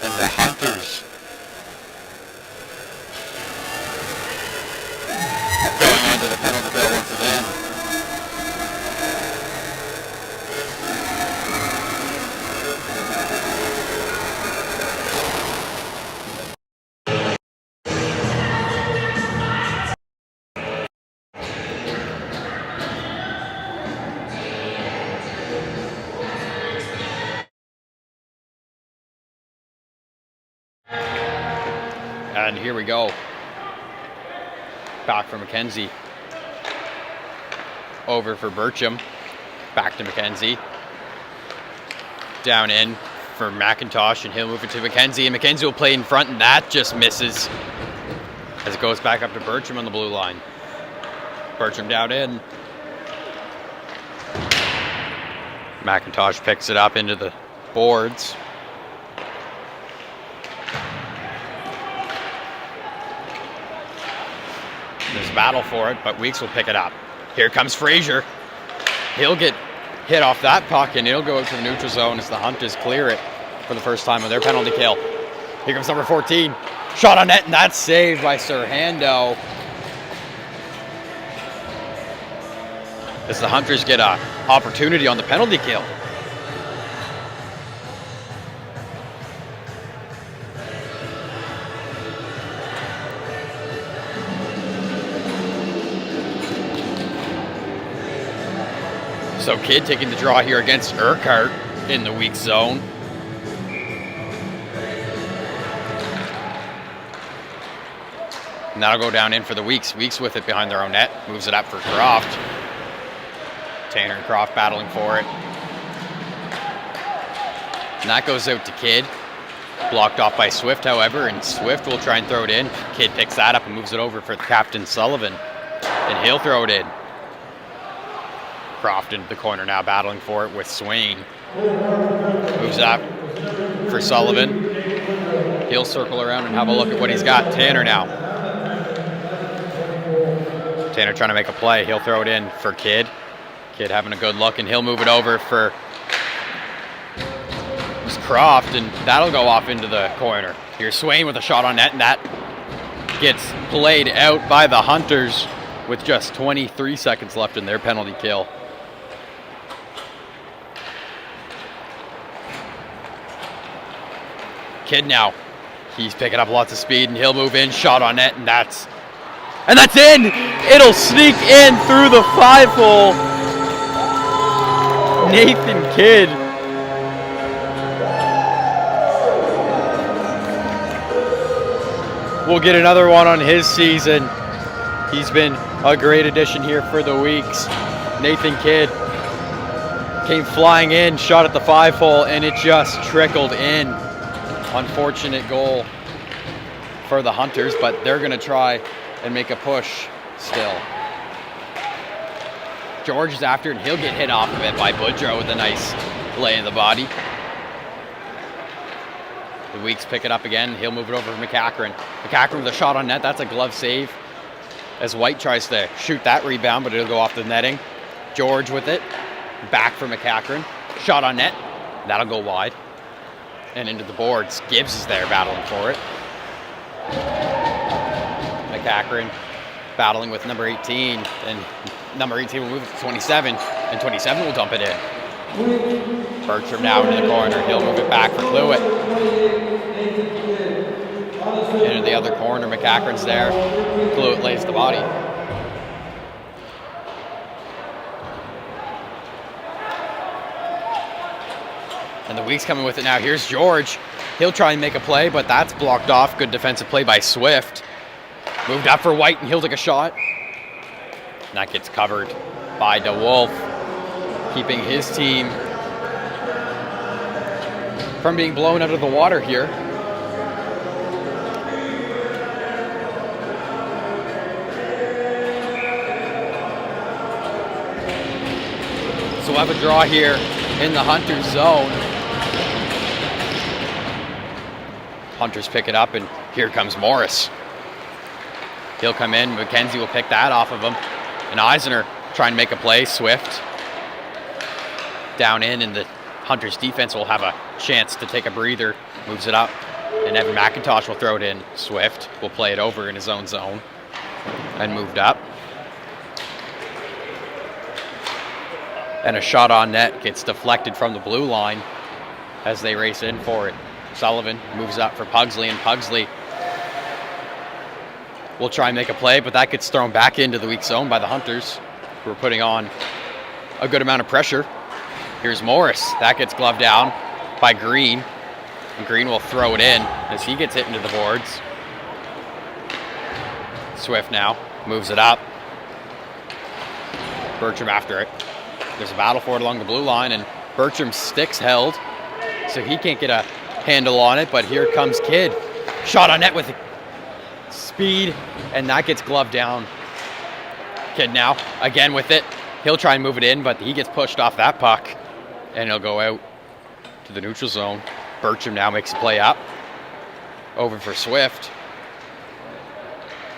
And the Hunters going onto the penalty bill once again. And here we go. Back for McKenzie. Over for Bircham. Back to McKenzie. Down in for McIntosh, and he'll move it to McKenzie, and McKenzie will play in front, and that just misses as it goes back up to Bircham on the blue line. Bircham down in. McIntosh picks it up into the boards. There's a battle for it, but Weeks will pick it up. Here comes Frazier. He'll get hit off that puck, and he'll go out to the neutral zone as the Hunters clear it for the first time on their penalty kill. Here comes number 14. Shot on net, and that's saved by Serhando. As the Hunters get an opportunity on the penalty kill. So Kidd taking the draw here against Urquhart in the weak zone. And that'll go down in for the Weeks. Weeks with it behind their own net. Moves it up for Croft. Tanner and Croft battling for it. And that goes out to Kidd. Blocked off by Swift, however, and Swift will try and throw it in. Kidd picks that up and moves it over for Captain Sullivan. And he'll throw it in. Croft into the corner now, battling for it with Swain. Moves up for Sullivan. He'll circle around and have a look at what he's got. Tanner now. Tanner trying to make a play. He'll throw it in for Kidd. Kidd having a good look, and he'll move it over for Croft, and that'll go off into the corner. Here's Swain with a shot on net, and that gets played out by the Hunters with just 23 seconds left in their penalty kill. Kidd now. He's picking up lots of speed, and he'll move in. Shot on net, and that's in! It'll sneak in through the 5-hole. Nathan Kidd. Will get another one on his season. He's been a great addition here for the Weeks. Nathan Kidd came flying in, shot at the 5-hole, and it just trickled in. Unfortunate goal for the Hunters, but they're going to try and make a push still. George is after, and he'll get hit off of it by Boudreau with a nice lay in the body. The Weeks pick it up again. He'll move it over to McCachran. McCachran with a shot on net. That's a glove save as White tries to shoot that rebound, but it'll go off the netting. George with it. Back for McCachran. Shot on net. That'll go wide. And into the boards. Gibbs is there battling for it. McCachran battling with number 18. And number 18 will move it to 27. And 27 will dump it in. Bertram now into the corner. He'll move it back for Cluett. Into the other corner, McCachran's there. Cluett lays the body. And the Weeks coming with it now. Here's George. He'll try and make a play, but that's blocked off. Good defensive play by Swift. Moved up for White, and he'll take a shot. And that gets covered by DeWolf, keeping his team from being blown out of the water here. So we'll have a draw here in the Hunters zone. Hunters pick it up, and here comes Morris. He'll come in. McKenzie will pick that off of him. And Eisner trying to make a play. Swift down in, and the Hunters defense will have a chance to take a breather. Moves it up, and Evan McIntosh will throw it in. Swift will play it over in his own zone and moved up. And a shot on net gets deflected from the blue line as they race in for it. Sullivan moves up for Pugsley, and Pugsley will try and make a play, but that gets thrown back into the weak zone by the Hunters, who are putting on a good amount of pressure. Here's Morris. That gets gloved down by Green, and Green will throw it in as he gets hit into the boards. Swift now moves it up. Bertram after it. There's a battle for it along the blue line, and Bertram's stick's held, so he can't get a handle on it, but here comes Kidd. Shot on net with speed, and that gets gloved down. Kidd now, again with it. He'll try and move it in, but he gets pushed off that puck, and he'll go out to the neutral zone. Bertram now makes a play up. Over for Swift.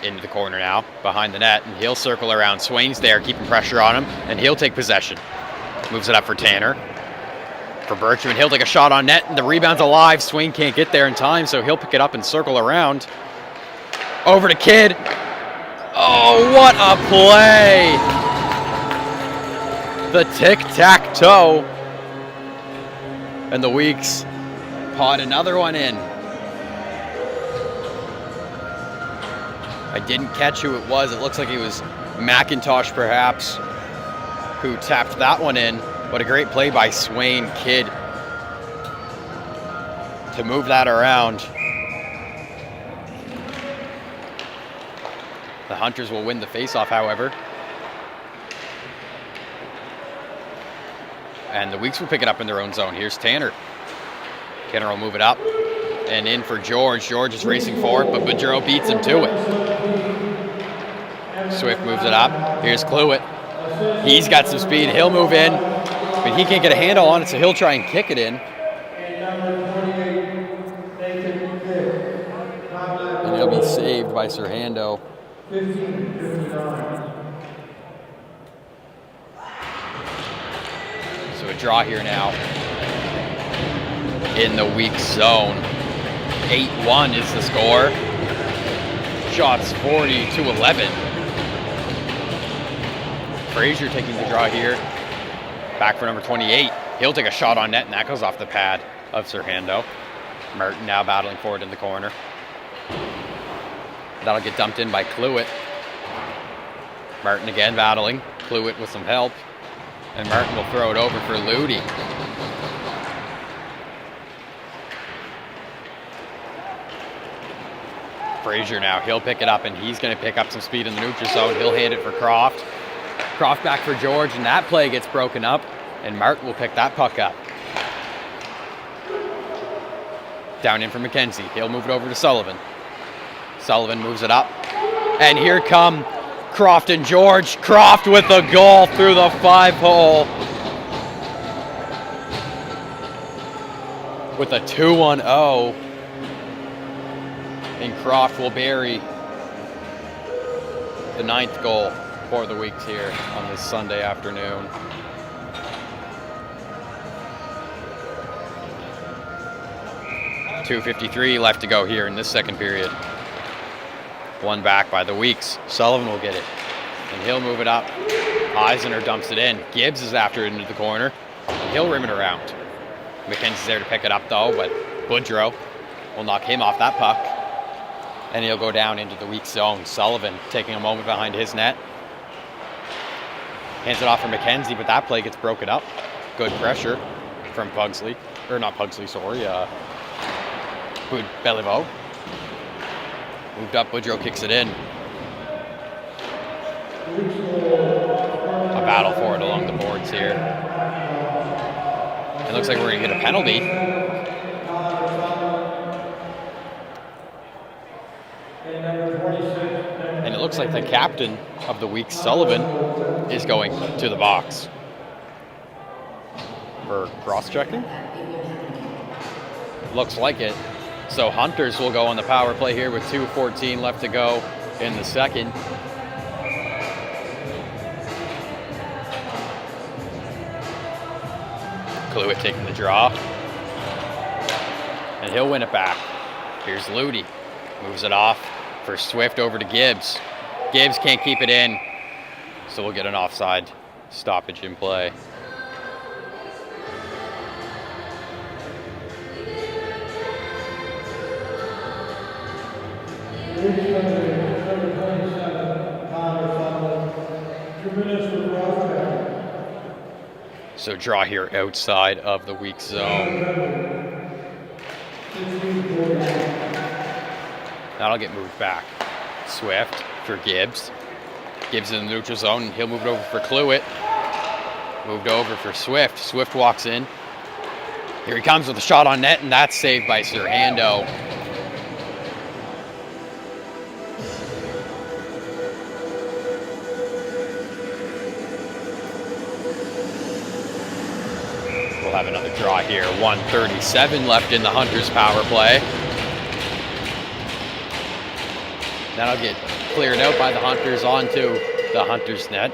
Into the corner now, behind the net, and he'll circle around. Swain's there, keeping pressure on him, and he'll take possession. Moves it up for Tanner. For Bertram, and he'll take a shot on net, and the rebound's alive. Swain can't get there in time, so he'll pick it up and circle around. Over to Kidd. Oh, what a play! The tic-tac-toe. And the Weeks pot another one in. I didn't catch who it was. It looks like it was McIntosh, perhaps, who tapped that one in. But a great play by Swain Kidd to move that around. The Hunters will win the faceoff, however. And the Weeks will pick it up in their own zone. Here's Tanner. Tanner will move it up and in for George. George is racing for it, but Boudreau beats him to it. Swift moves it up. Here's Cluett. He's got some speed. He'll move in, but he can't get a handle on it, so he'll try and kick it in. And he'll be saved by Serhando. So a draw here now in the weak zone. 8-1 is the score. Shots 40-11. Frazier taking the draw here. Back for number 28. He'll take a shot on net, and that goes off the pad of Serhando. Merton now battling for it in the corner. That'll get dumped in by Cluett. Merton again battling. Cluett with some help. And Merton will throw it over for Ludi. Frazier now, he'll pick it up, and he's going to pick up some speed in the neutral zone. He'll hand it for Croft. Croft back for George, and that play gets broken up, and Martin will pick that puck up. Down in for McKenzie. He'll move it over to Sullivan. Sullivan moves it up, and here come Croft and George. Croft with the goal through the 5-hole. With a 2-1-0. And Croft will bury the 9th goal for the Weeks here on this Sunday afternoon. .253 left to go here in this second period. One back by the Weeks. Sullivan will get it, and he'll move it up. Eisner dumps it in. Gibbs is after it into the corner, and he'll rim it around. McKenzie's there to pick it up though, but Boudreau will knock him off that puck. And he'll go down into the weak zone. Sullivan taking a moment behind his net. Hands it off for McKenzie, but that play gets broken up. Good pressure from Pugsley. Or not Pugsley, sorry. Beliveau. Moved up, Woodrow kicks it in. A battle for it along the boards here. It looks like we're going to get a penalty. And it looks like the captain of the week, Sullivan, is going to the box for cross-checking. Looks like it. So Hunters will go on the power play here with 2:14 left to go in the second. Cluett taking the draw. And he'll win it back. Here's Ludi. Moves it off for Swift over to Gibbs. Gibbs can't keep it in. So we'll get an offside stoppage in play. So draw here outside of the weak zone. That'll get moved back. Swift for Gibbs. Gibbs in the neutral zone. He'll move it over for Cluett. Moved over for Swift. Swift walks in. Here he comes with a shot on net, and that's saved by Serhando. We'll have another draw here. 1:37 left in the Hunters power play. That'll get cleared out by the Hunters onto the Hunters net.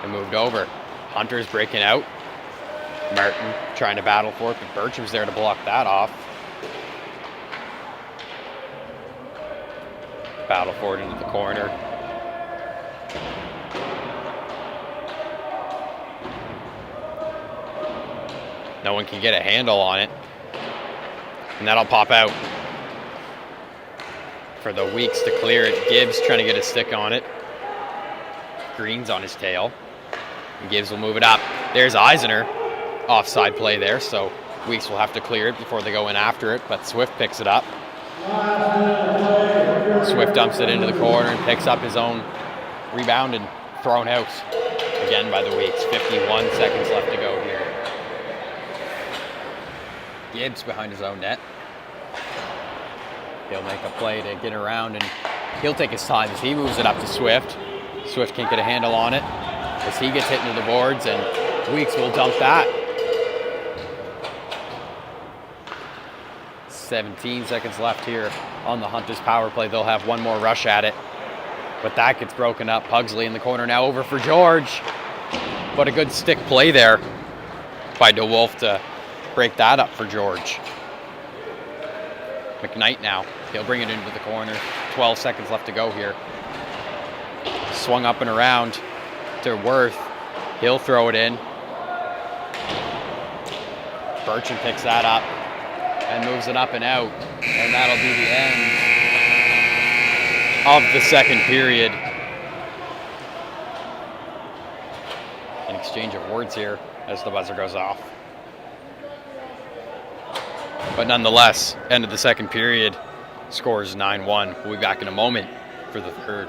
And moved over. Hunters breaking out. Martin trying to battle for it, but Bertram's there to block that off. Battle for it into the corner. No one can get a handle on it. And that'll pop out. For the Weeks to clear it. Gibbs trying to get a stick on it. Green's on his tail. And Gibbs will move it up. There's Eisner. Offside play there, so Weeks will have to clear it before they go in after it, but Swift picks it up. Swift dumps it into the corner and picks up his own rebound and thrown out again by the Weeks. 51 seconds left to go here. Gibbs behind his own net. He'll make a play to get around, and he'll take his time as he moves it up to Swift. Swift can't get a handle on it as he gets hit into the boards, and Weeks will dump that. 17 seconds left here on the Hunters power play. They'll have one more rush at it, but that gets broken up. Pugsley in the corner now over for George. But a good stick play there by DeWolf to break that up for George. McKnight now. He'll bring it into the corner. 12 seconds left to go here. Swung up and around to Worth. He'll throw it in. Bertrand picks that up and moves it up and out. And that'll be the end of the second period. An exchange of words here as the buzzer goes off. But nonetheless, end of the second period. Score is 9-1. We'll be back in a moment for the third.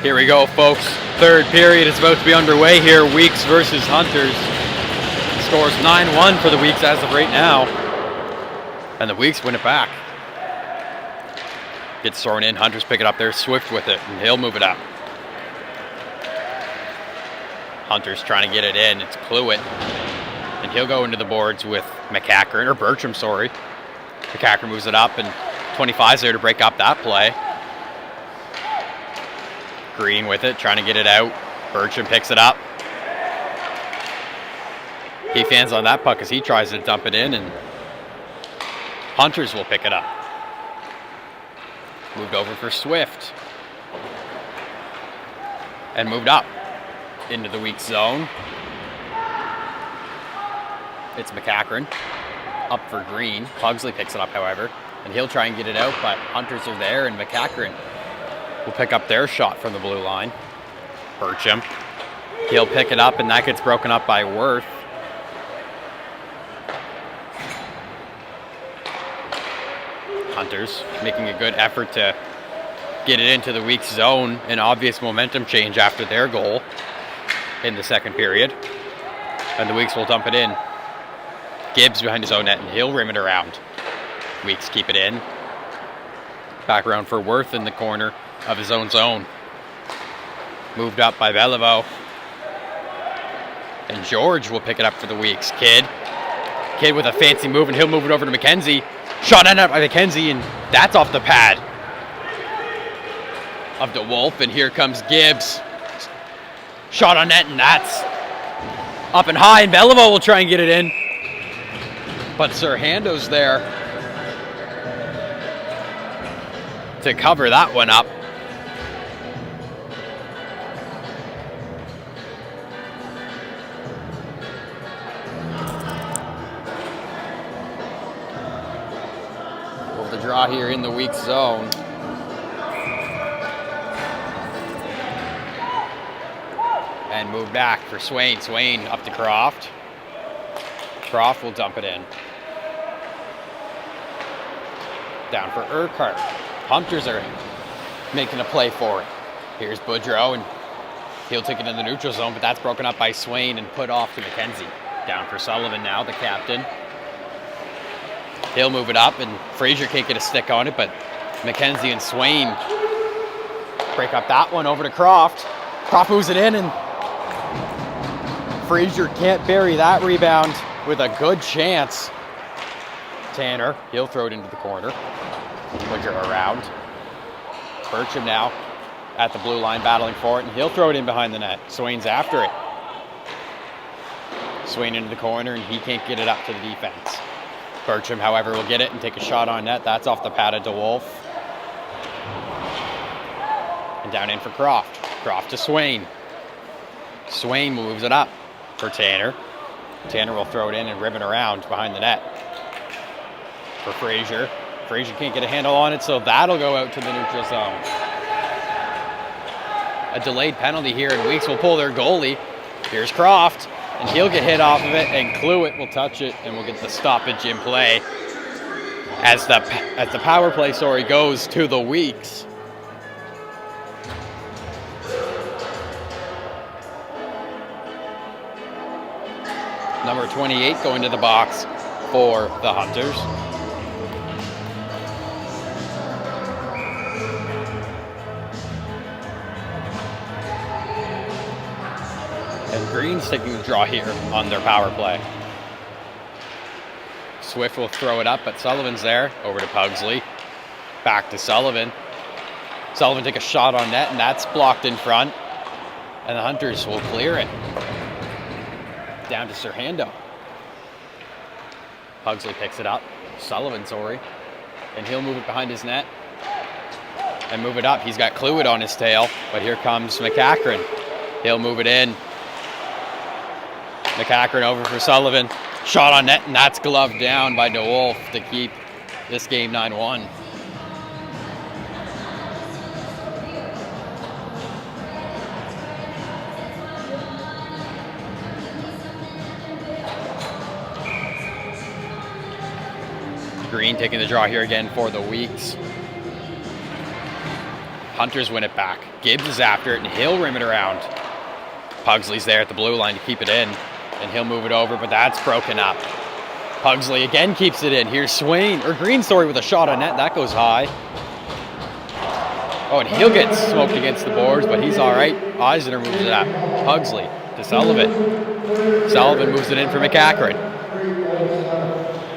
Here we go, folks. Third period is about to be underway here. Weeks versus Hunters. Scores 9-1 for the Weeks as of right now. And the Weeks win it back. Gets thrown in. Hunters pick it up there. Swift with it. And he'll move it up. Hunters trying to get it in. It's Cluett. And he'll go into the boards with McCackern. Or Bertram, sorry. McCackern moves it up. And 25's there to break up that play. Green with it, trying to get it out. Bertram picks it up. He fans on that puck as he tries to dump it in, and Hunters will pick it up. Moved over for Swift. And moved up into the weak zone. It's McCackern. Up for Green. Pugsley picks it up, however, and he'll try and get it out, but Hunters are there, and McCackern will pick up their shot from the blue line. Bertram. He'll pick it up, and that gets broken up by Worth. Hunters making a good effort to get it into the weak zone. An obvious momentum change after their goal in the second period. And the Weeks will dump it in. Gibbs behind his own net, and he'll rim it around. Weeks keep it in. Back around for Worth in the corner of his own zone. Moved up by Beliveau. And George will pick it up for the Weeks. Kidd with a fancy move, and he'll move it over to McKenzie. Shot ended up by McKenzie, and that's off the pad of DeWolf, and here comes Gibbs. Shot on net, and that's up and high, and Beliveau will try and get it in. But Serhando's there to cover that one up. Well, the draw here in the weak zone. And move back for Swain. Swain up to Croft. Croft will dump it in. Down for Urquhart. Hunters are making a play for it. Here's Boudreau, and he'll take it in the neutral zone, but that's broken up by Swain and put off to McKenzie. Down for Sullivan now, the captain. He'll move it up, and Fraser can't get a stick on it, but McKenzie and Swain break up that one over to Croft. Croft moves it in, and Fraser can't bury that rebound with a good chance. Tanner, he'll throw it into the corner. Butcher around. Bertram now at the blue line battling for it, and he'll throw it in behind the net. Swain's after it. Swain into the corner, and he can't get it up to the defense. Bertram, however, will get it and take a shot on net. That's off the pad of DeWolf. And down in for Croft. Croft to Swain. Swain moves it up for Tanner. Tanner will throw it in and rip it around behind the net for Fraser. Fraser can't get a handle on it, so that'll go out to the neutral zone. A delayed penalty here, and Weeks will pull their goalie. Here's Croft, and he'll get hit off of it, and Cluett will touch it, and we'll get the stoppage in play as the power play, goes to the Weeks. Number 28 going to the box for the Hunters. And Green's taking the draw here on their power play. Swift will throw it up, but Sullivan's there. Over to Pugsley. Back to Sullivan. Sullivan take a shot on net, and that's blocked in front. And the Hunters will clear it. Down to Serhando. Pugsley picks it up. Sullivan, and he'll move it behind his net and move it up. He's got Cluett on his tail, but here comes McCackern. He'll move it in. McCackern over for Sullivan. Shot on net, and that's gloved down by DeWolf to keep this game 9-1. Green taking the draw here again for the Weeks. Hunters win it back. Gibbs is after it, and he'll rim it around. Pugsley's there at the blue line to keep it in, and he'll move it over, but that's broken up. Pugsley again keeps it in. Here's Green, with a shot on net. That goes high. Oh, and he'll get smoked against the boards, but he's all right. Eisner moves it up. Pugsley to Sullivan. Sullivan moves it in for McEachran.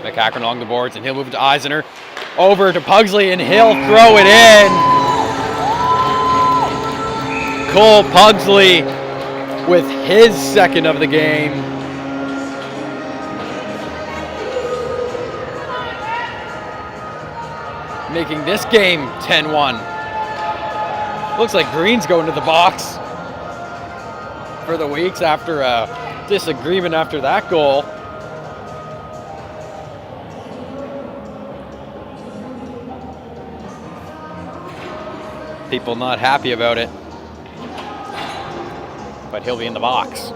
McEachran along the boards, and he'll move it to Eisner. Over to Pugsley, and he'll throw it in. Cole Pugsley with his second of the game. Making this game 10-1. Looks like Green's going to the box for the Weeks after a disagreement after that goal. People not happy about it, but he'll be in the box.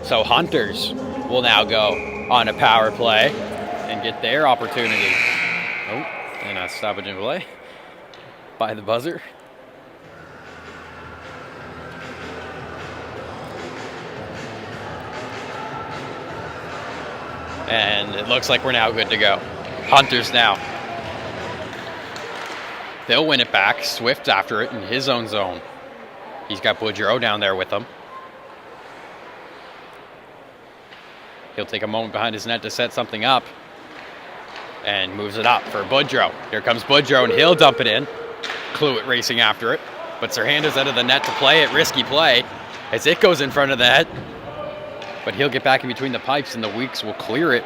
So Hunters will now go on a power play and get their opportunity. Oh, and a stoppage in play by the buzzer. And it looks like we're now good to go. Hunters now. They'll win it back. Swift after it in his own zone. He's got Boudreau down there with him. He'll take a moment behind his net to set something up. And moves it up for Boudreau. Here comes Boudreau, and he'll dump it in. Cluett racing after it. But Serhando's out of the net to play it. Risky play as it goes in front of the net. But he'll get back in between the pipes, and the Weeks will clear it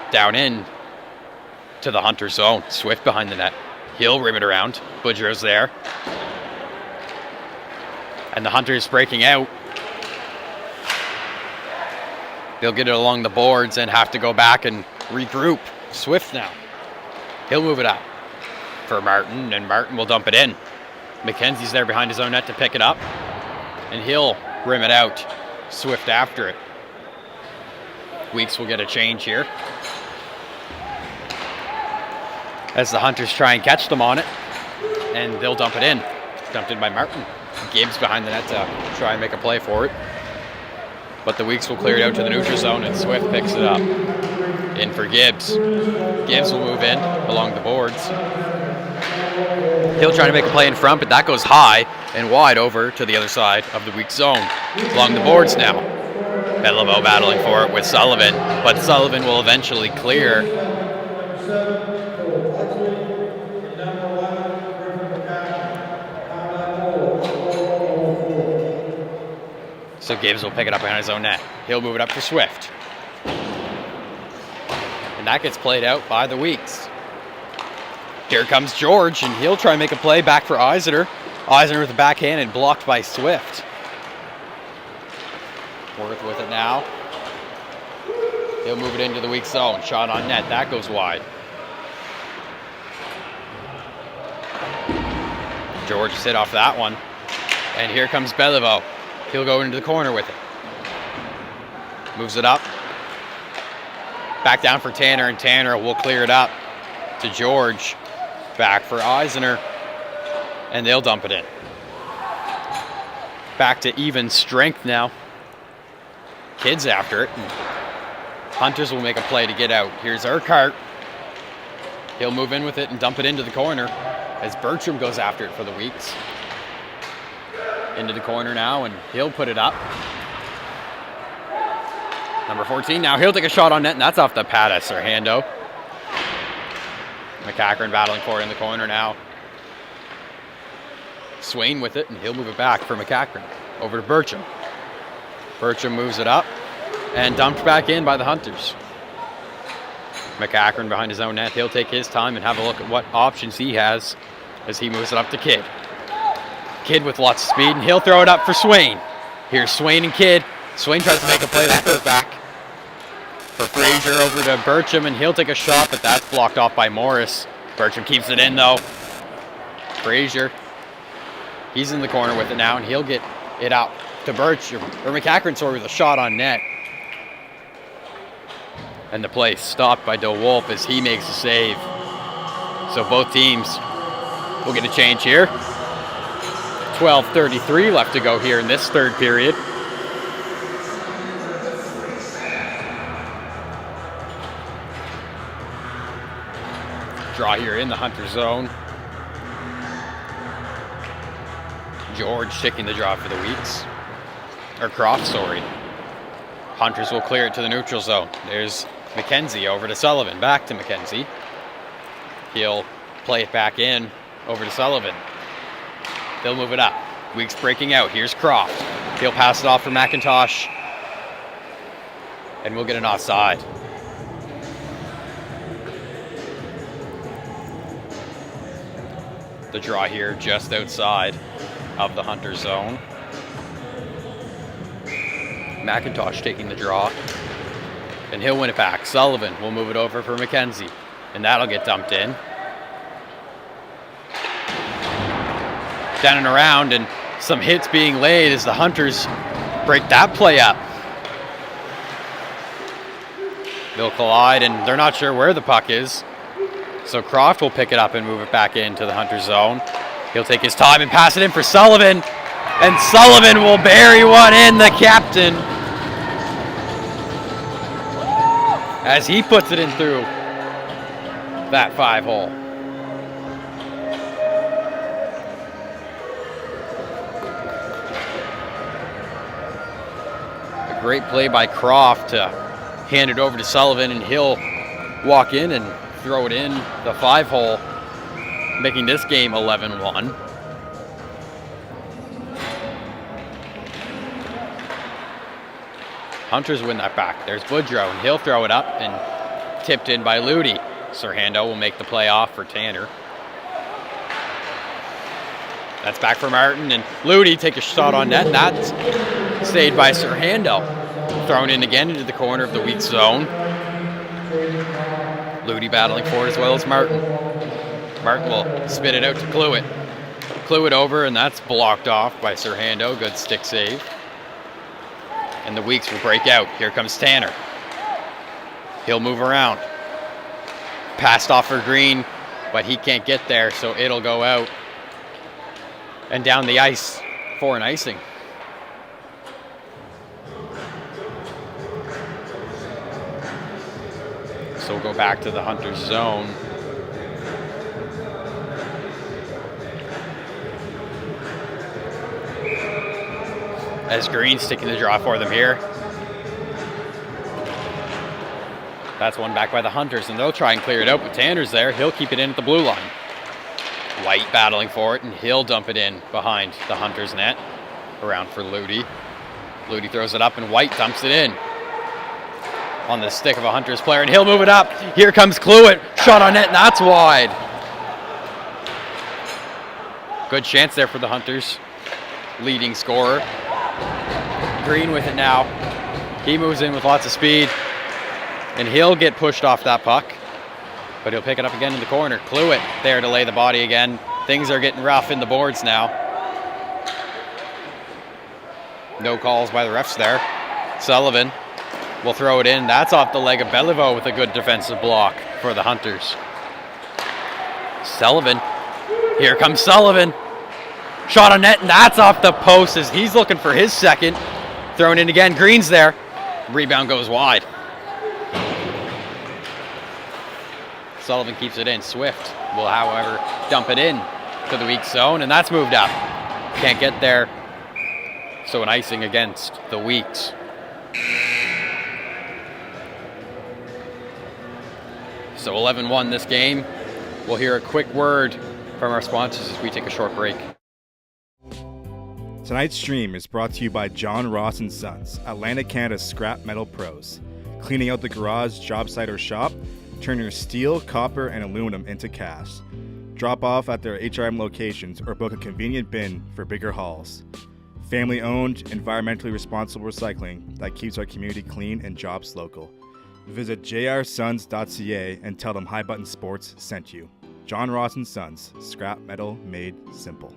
down in to the Hunter zone. Swift behind the net. He'll rim it around. Boudreau's there. And the Hunters breaking out. They'll get it along the boards and have to go back and regroup. Swift now. He'll move it up for Martin, and Martin will dump it in. McKenzie's there behind his own net to pick it up, and he'll rim it out. Swift after it. Weeks will get a change here as the Hunters try and catch them on it, and they'll dump it in. Dumped in by Martin. Gibbs behind the net to try and make a play for it, but the Weeks will clear it out to the neutral zone, and Swift picks it up. In for Gibbs. Gibbs will move in along the boards. He'll try to make a play in front, but that goes high and wide over to the other side of the weak zone. Along the boards now. Beliveau battling for it with Sullivan, but Sullivan will eventually clear. So Gibbs will pick it up behind his own net. He'll move it up for Swift. And that gets played out by the Weeks. Here comes George, and he'll try and make a play back for Eisner. Eisner with a backhand and blocked by Swift. Worth with it now. He'll move it into the weak zone. Shot on net. That goes wide. George hit off that one. And here comes Beliveau. He'll go into the corner with it. Moves it up. Back down for Tanner, and Tanner will clear it up to George. Back for Eisner, and they'll dump it in. Back to even strength now. Kids after it. Hunters will make a play to get out. Here's Urquhart. He'll move in with it and dump it into the corner as Bertram goes after it for the Weeks. Into the corner now, and he'll put it up. Number 14 now. He'll take a shot on net, and that's off the pad of Serhando. McEachran battling for it in the corner now. Swain with it, and he'll move it back for McEachran. Over to Bertram. Bertram moves it up and dumped back in by the Hunters. McEachran behind his own net. He'll take his time and have a look at what options he has as he moves it up to Kidd. Kidd with lots of speed, and he'll throw it up for Swain. Here's Swain and Kidd. Swain tries to make a play. That goes back for Frazier over to Bertram, and he'll take a shot, but that's blocked off by Morris. Bertram keeps it in, though. Frazier, he's in the corner with it now, and he'll get it out to Bertram, or McEachran, with a shot on net. And the play stopped by DeWolf as he makes a save. So both teams will get a change here. 12:33 left to go here in this third period. Draw here in the Hunter zone. George taking the draw for the Weeks. Or Croft, sorry. Hunters will clear it to the neutral zone. There's McKenzie over to Sullivan. Back to McKenzie. He'll play it back in over to Sullivan. They'll move it up. Weeks breaking out. Here's Croft. He'll pass it off for McIntosh. And we'll get an offside. The draw here just outside of the Hunter zone. McIntosh taking the draw. And he'll win it back. Sullivan will move it over for McKenzie. And that'll get dumped in. Down and around, and some hits being laid as the Hunters break that play up. They'll collide, and they're not sure where the puck is. So Croft will pick it up and move it back into the Hunter zone. He'll take his time and pass it in for Sullivan. And Sullivan will bury one in, the captain, as he puts it in through that 5-hole. A great play by Croft to hand it over to Sullivan, and he'll walk in and throw it in the 5-hole, making this game 11-1. Hunters win that back. There's Woodrow, and he'll throw it up and tipped in by Ludi. Serhando will make the play off for Tanner. That's back for Martin, and Ludi take a shot on net, and that's saved by Serhando. Thrown in again into the corner of the weak zone. Ludi battling for it as well as Martin. Martin will spit it out to Cluett. Cluett over, and that's blocked off by Serhando. Good stick save. And the Weeks will break out. Here comes Tanner. He'll move around. Passed off for Green, but he can't get there, so it'll go out and down the ice for an icing. So we'll go back to the Hunters zone. As Green's taking the draw for them here. That's one back by the Hunters, and they'll try and clear it out, but Tanner's there. He'll keep it in at the blue line. White battling for it, and he'll dump it in behind the Hunters net. Around for Ludi. Ludi throws it up, and White dumps it in on the stick of a Hunters player, and he'll move it up. Here comes Cluett. Shot on net, and that's wide. Good chance there for the Hunters. Leading scorer. Green with it now. He moves in with lots of speed, and he'll get pushed off that puck, but he'll pick it up again in the corner. Cluett there to lay the body again. Things are getting rough in the boards now. No calls by the refs there. Sullivan will throw it in. That's off the leg of Beliveau with a good defensive block for the Hunters. Sullivan. Here comes Sullivan. Shot on net, and that's off the post as he's looking for his second. Thrown in again. Green's there. Rebound goes wide. Sullivan keeps it in. Swift will, however, dump it in to the weak zone, and that's moved up. Can't get there. So an icing against the Weeks. So 11-1 this game. We'll hear a quick word from our sponsors as we take a short break. Tonight's stream is brought to you by John Ross & Sons, Atlantic Canada's scrap metal pros. Cleaning out the garage, job site, or shop, turn your steel, copper, and aluminum into cash. Drop off at their HRM locations or book a convenient bin for bigger hauls. Family-owned, environmentally responsible recycling that keeps our community clean and jobs local. Visit jrsons.ca and tell them High Button Sports sent you. John Ross & Sons, scrap metal made simple.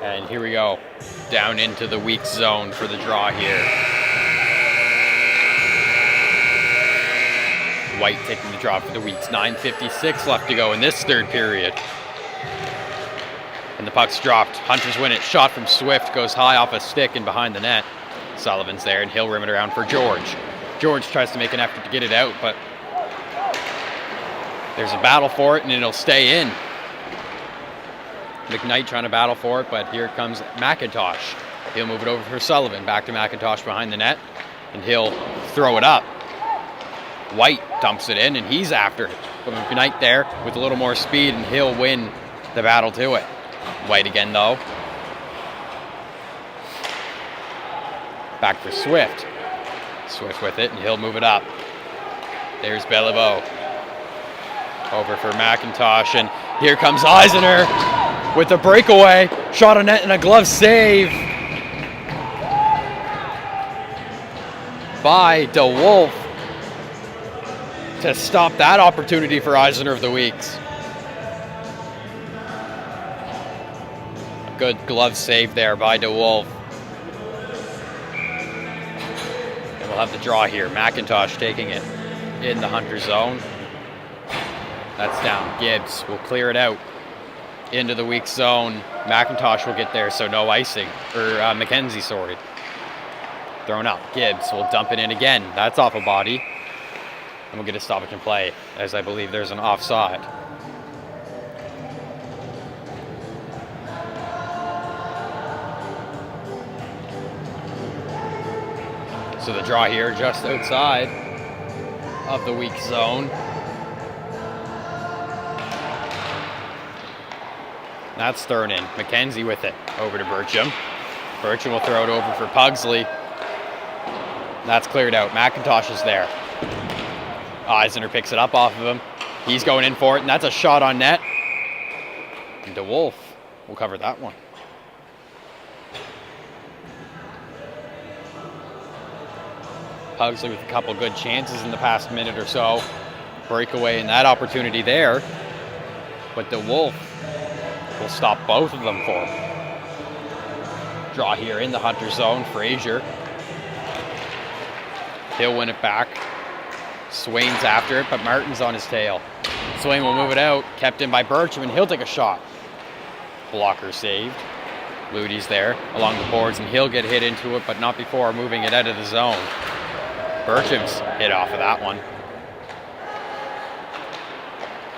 And here we go, down into the weak zone for the draw here. White taking the draw for the Weeks. 9:56 left to go in this third period. And the puck's dropped. Hunters win it. Shot from Swift goes high off a stick and behind the net. Sullivan's there, and he'll rim it around for George. George tries to make an effort to get it out, but there's a battle for it, and it'll stay in. McKnight trying to battle for it, but here comes McIntosh. He'll move it over for Sullivan. Back to McIntosh behind the net, and he'll throw it up. White dumps it in, and he's after it. But McKnight there with a little more speed, and he'll win the battle to it. White again, though. Back for Swift. Swift with it, and he'll move it up. There's Beliveau. Over for McIntosh, and here comes Eisner with a breakaway. Shot on net and a glove save by DeWolf to stop that opportunity for Eisner of the Weeks. A good glove save there by DeWolf. And we'll have the draw here. McIntosh taking it in the Hunter zone. That's down. Gibbs will clear it out into the weak zone. McIntosh will get there, so no icing. Or McKenzie, sorry. Thrown up. Gibbs will dump it in again. That's off a body. And we'll get a stoppage in play, as I believe there's an offside. So the draw here just outside of the weak zone. That's thrown in. McKenzie with it. Over to Burcham. Burcham will throw it over for Pugsley. That's cleared out. McIntosh is there. Eisner picks it up off of him. He's going in for it, and that's a shot on net. And DeWolf will cover that one. Pugsley with a couple good chances in the past minute or so. Breakaway in that opportunity there. But DeWolf will stop both of them for him. Draw here in the Hunter zone. Frazier. He'll win it back. Swain's after it, but Martin's on his tail. Swain will move it out. Kept in by Burcham, and he'll take a shot. Blocker saved. Ludy's there along the boards, and he'll get hit into it, but not before moving it out of the zone. Burcham's hit off of that one.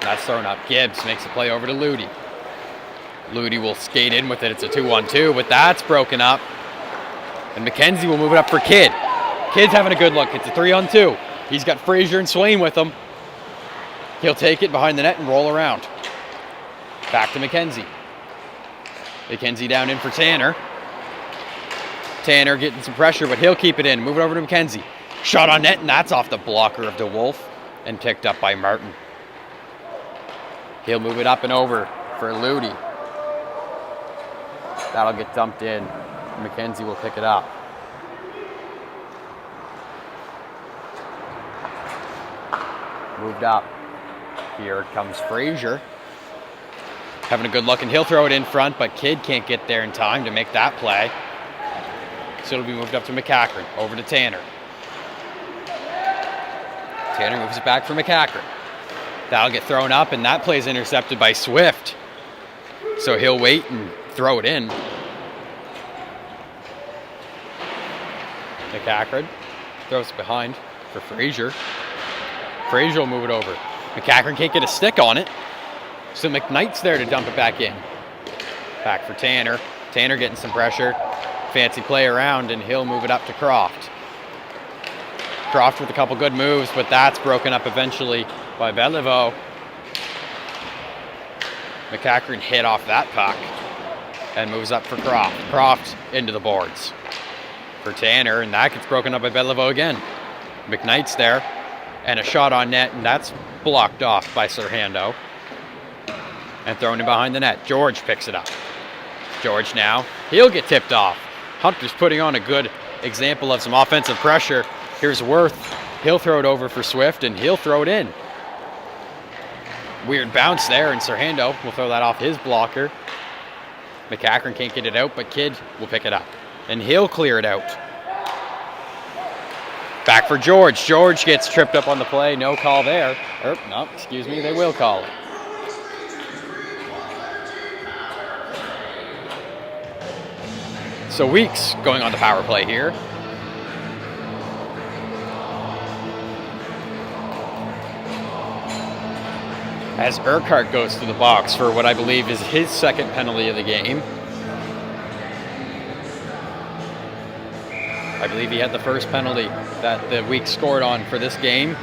That's thrown up. Gibbs makes a play over to Ludy. Ludy will skate in with it. It's a 2-1-2, but that's broken up. And McKenzie will move it up for Kidd. Kidd's having a good look. It's a 3-on-2. He's got Frazier and Swain with him. He'll take it behind the net and roll around. Back to McKenzie. McKenzie down in for Tanner. Tanner getting some pressure, but he'll keep it in. Move it over to McKenzie. Shot on net, and that's off the blocker of DeWolf and picked up by Martin. He'll move it up and over for Ludy. That'll get dumped in. McKenzie will pick it up. Moved up. Here comes Frazier. Having a good look, and he'll throw it in front, but Kidd can't get there in time to make that play. So it'll be moved up to McCachran. Over to Tanner. Tanner moves it back for McCachran. That'll get thrown up, and that play's intercepted by Swift. So he'll wait and throw it in. McCachran throws it behind for Frazier. Frazier will move it over. McCachran can't get a stick on it, so McKnight's there to dump it back in. Back for Tanner. Tanner getting some pressure. Fancy play around, and he'll move it up to Croft. Croft with a couple good moves, but that's broken up eventually by Beliveau. McCachran hit off that puck and moves up for Croft. Croft into the boards for Tanner, and that gets broken up by Beliveau again. McKnight's there, and a shot on net, and that's blocked off by Serhando and thrown in behind the net. George picks it up. George now, he'll get tipped off. Hunter's putting on a good example of some offensive pressure. Here's Worth. He'll throw it over for Swift, and he'll throw it in. Weird bounce there, and Serhando will throw that off his blocker. McCackern can't get it out, but Kidd will pick it up. And he'll clear it out. Back for George. George gets tripped up on the play. No call there. No, excuse me, they will call it. So Weeks going on the power play here. As Urquhart goes to the box for what I believe is his second penalty of the game. I believe he had the first penalty that the Weeks scored on for this game.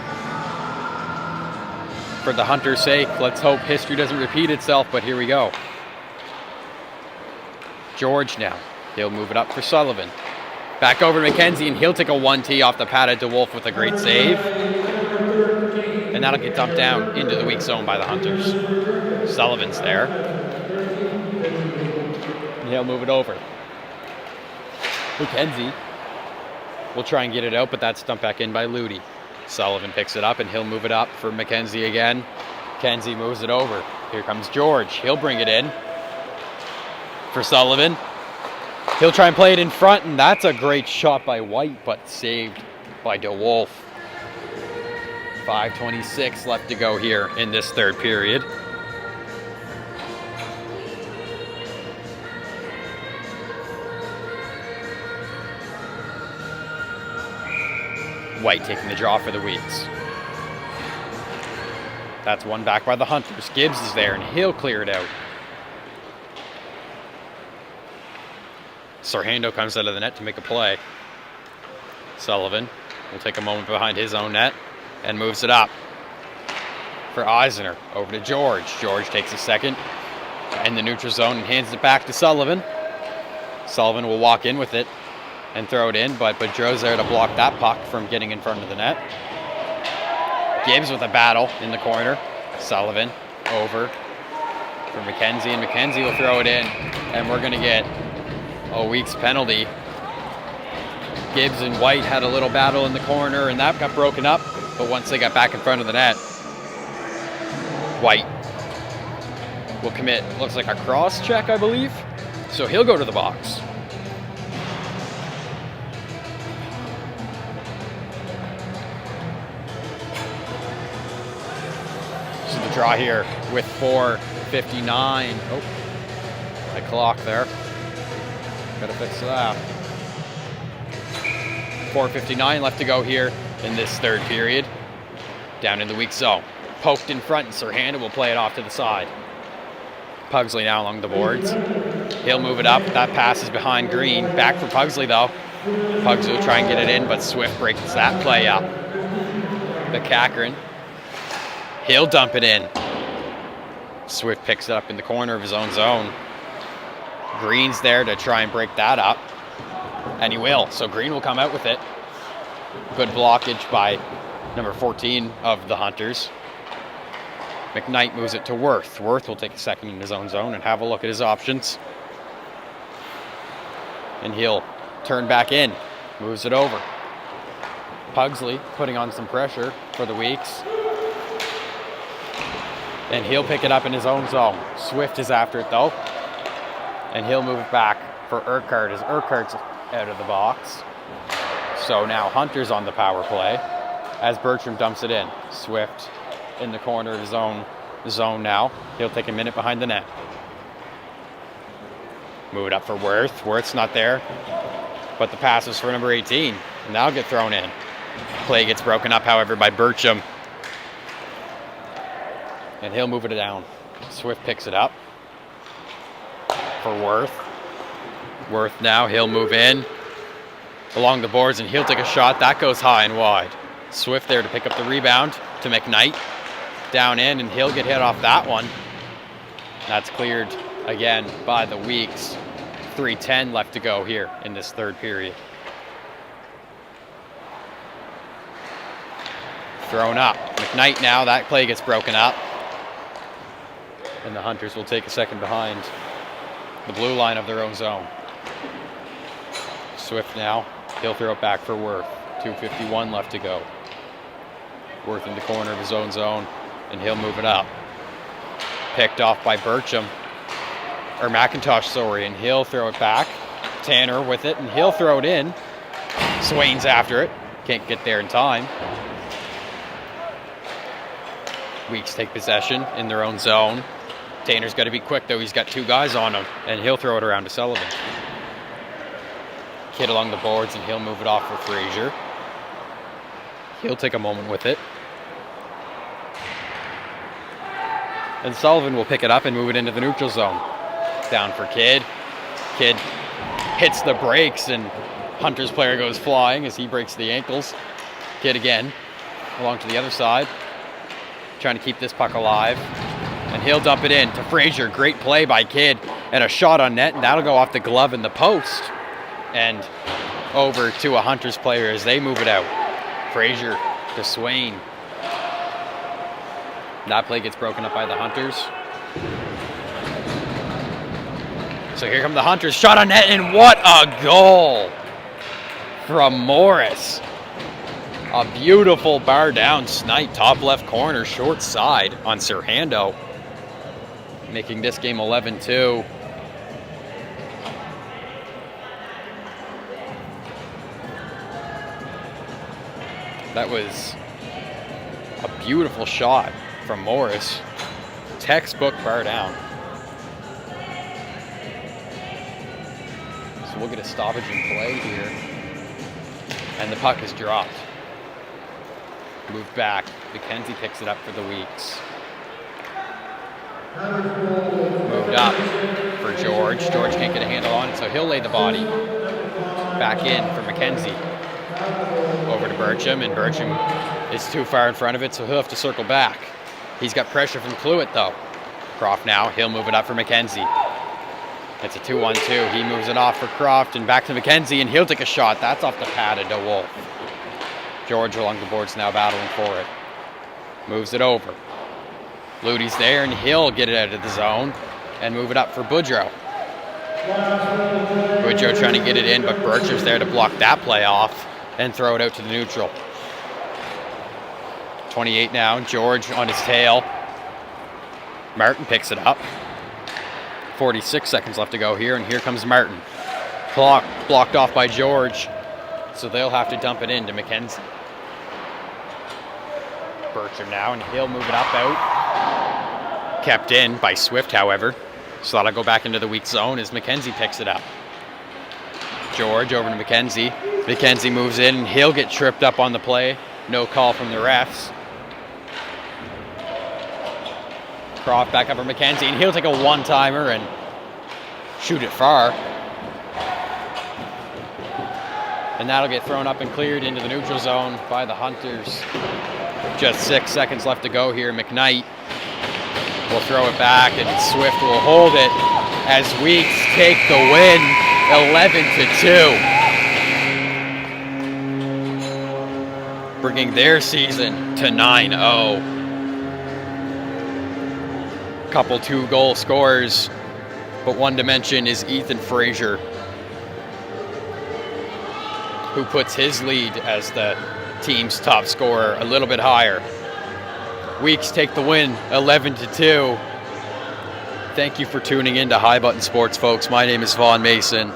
For the Hunters' sake, let's hope history doesn't repeat itself, but here we go. George now. He'll move it up for Sullivan. Back over to McKenzie, and he'll take a 1T off the pad of DeWolf with a great save. And that'll get dumped down into the weak zone by the Hunters. Sullivan's there. And he'll move it over. McKenzie will try and get it out, but that's dumped back in by Ludi. Sullivan picks it up, and he'll move it up for McKenzie again. McKenzie moves it over. Here comes George. He'll bring it in for Sullivan. He'll try and play it in front, and that's a great shot by White, but saved by DeWolf. 5:26 left to go here in this third period. White taking the draw for the Weeks. That's one back by the Hunters. Gibbs is there, and he'll clear it out. Sorhando comes out of the net to make a play. Sullivan will take a moment behind his own net and moves it up for Eisner. Over to George. George takes a second in the neutral zone and hands it back to Sullivan. Sullivan will walk in with it and throw it in, but Joe's there to block that puck from getting in front of the net. Gibbs with a battle in the corner. Sullivan over for McKenzie, and McKenzie will throw it in, and we're going to get a Weeks penalty. Gibbs and White had a little battle in the corner, and that got broken up, but once they got back in front of the net, White will commit, looks like a cross check, I believe. So he'll go to the box. So the draw here with 4:59. Oh, my clock there. Gotta fix that. 4:59 left to go here in this third period. Down in the weak zone. Poked in front, and Sorhando will play it off to the side. Pugsley now along the boards. He'll move it up. That pass is behind Green. Back for Pugsley, though. Pugsley will try and get it in, but Swift breaks that play up. McCackern. He'll dump it in. Swift picks it up in the corner of his own zone. Green's there to try and break that up. And he will. So Green will come out with it. Good blockage by number 14 of the Hunters. McKnight moves it to Worth. Worth will take a second in his own zone and have a look at his options. And he'll turn back in. Moves it over. Pugsley putting on some pressure for the Weeks. And he'll pick it up in his own zone. Swift is after it, though. And he'll move it back for Urquhart as Urquhart's out of the box. So now Hunter's on the power play as Bertram dumps it in. Swift in the corner of his own zone now. He'll take a minute behind the net. Move it up for Worth. Worth's not there, but the pass is for number 18, and that'll get thrown in. Play gets broken up, however, by Bertram, and he'll move it down. Swift picks it up for Worth. Worth now, he'll move in along the boards, and he'll take a shot. That goes high and wide. Swift there to pick up the rebound to McKnight. Down in, and he'll get hit off that one. That's cleared again by the Weeks. 3:10 left to go here in this third period. Thrown up. McKnight now, that play gets broken up. And the Hunters will take a second behind the blue line of their own zone. Swift now, he'll throw it back for Worth. 2:51 left to go. Worth in the corner of his own zone, and he'll move it up. Picked off by Bertram. or McIntosh, sorry, and he'll throw it back. Tanner with it, and he'll throw it in. Swain's after it. Can't get there in time. Weeks take possession in their own zone. Tanner's got to be quick, though. He's got 2 guys on him, and he'll throw it around to Sullivan. Kidd along the boards, and he'll move it off for Frazier. He'll take a moment with it. And Sullivan will pick it up and move it into the neutral zone. Down for Kidd. Kidd hits the brakes, and Hunter's player goes flying as he breaks the ankles. Kidd again, along to the other side, trying to keep this puck alive. And he'll dump it in to Frazier. Great play by Kidd, and a shot on net, and that'll go off the glove in the post. And over to a Hunters player as they move it out. Frazier to Swain. That play gets broken up by the Hunters. So here come the Hunters. Shot on net, and what a goal from Morris. A beautiful bar down snipe, top left corner, short side on Serhando, making this game 11-2. That was a beautiful shot from Morris. Textbook bar down. So we'll get a stoppage in play here. And the puck is dropped. Moved back. McKenzie picks it up for the Weeks. Moved up for George. George can't get a handle on it, so he'll lay the body back in for McKenzie. Over to Bircham, and Bircham is too far in front of it, so he'll have to circle back. He's got pressure from Cluett, though. Croft now, he'll move it up for McKenzie. It's a 2-1-2. He moves it off for Croft, and back to McKenzie, and he'll take a shot. That's off the pad of DeWolf. George along the boards now battling for it. Moves it over. Ludy's there, and he'll get it out of the zone and move it up for Boudreau. Boudreau trying to get it in, but Bircham's there to block that play off and throw it out to the neutral. 28 now, George on his tail. Martin picks it up. 46 seconds left to go here, and here comes Martin. Blocked off by George, so they'll have to dump it in to McKenzie. Bircham now, and he'll move it up out. Kept in by Swift, however, so that'll go back into the weak zone as McKenzie picks it up. George over to McKenzie. McKenzie moves in, and he'll get tripped up on the play. No call from the refs. Croft back up for McKenzie, and he'll take a one-timer and shoot it far. And that'll get thrown up and cleared into the neutral zone by the Hunters. Just 6 seconds left to go here. McKnight will throw it back, and Swift will hold it as Weeks take the win, 11-2. Bringing their season to 9-0. Couple 2-goal scorers, but one to mention is Ethan Frazier, who puts his lead as the team's top scorer a little bit higher. Weeks take the win, 11-2. Thank you for tuning in to High Button Sports, folks. My name is Vaughn Mason.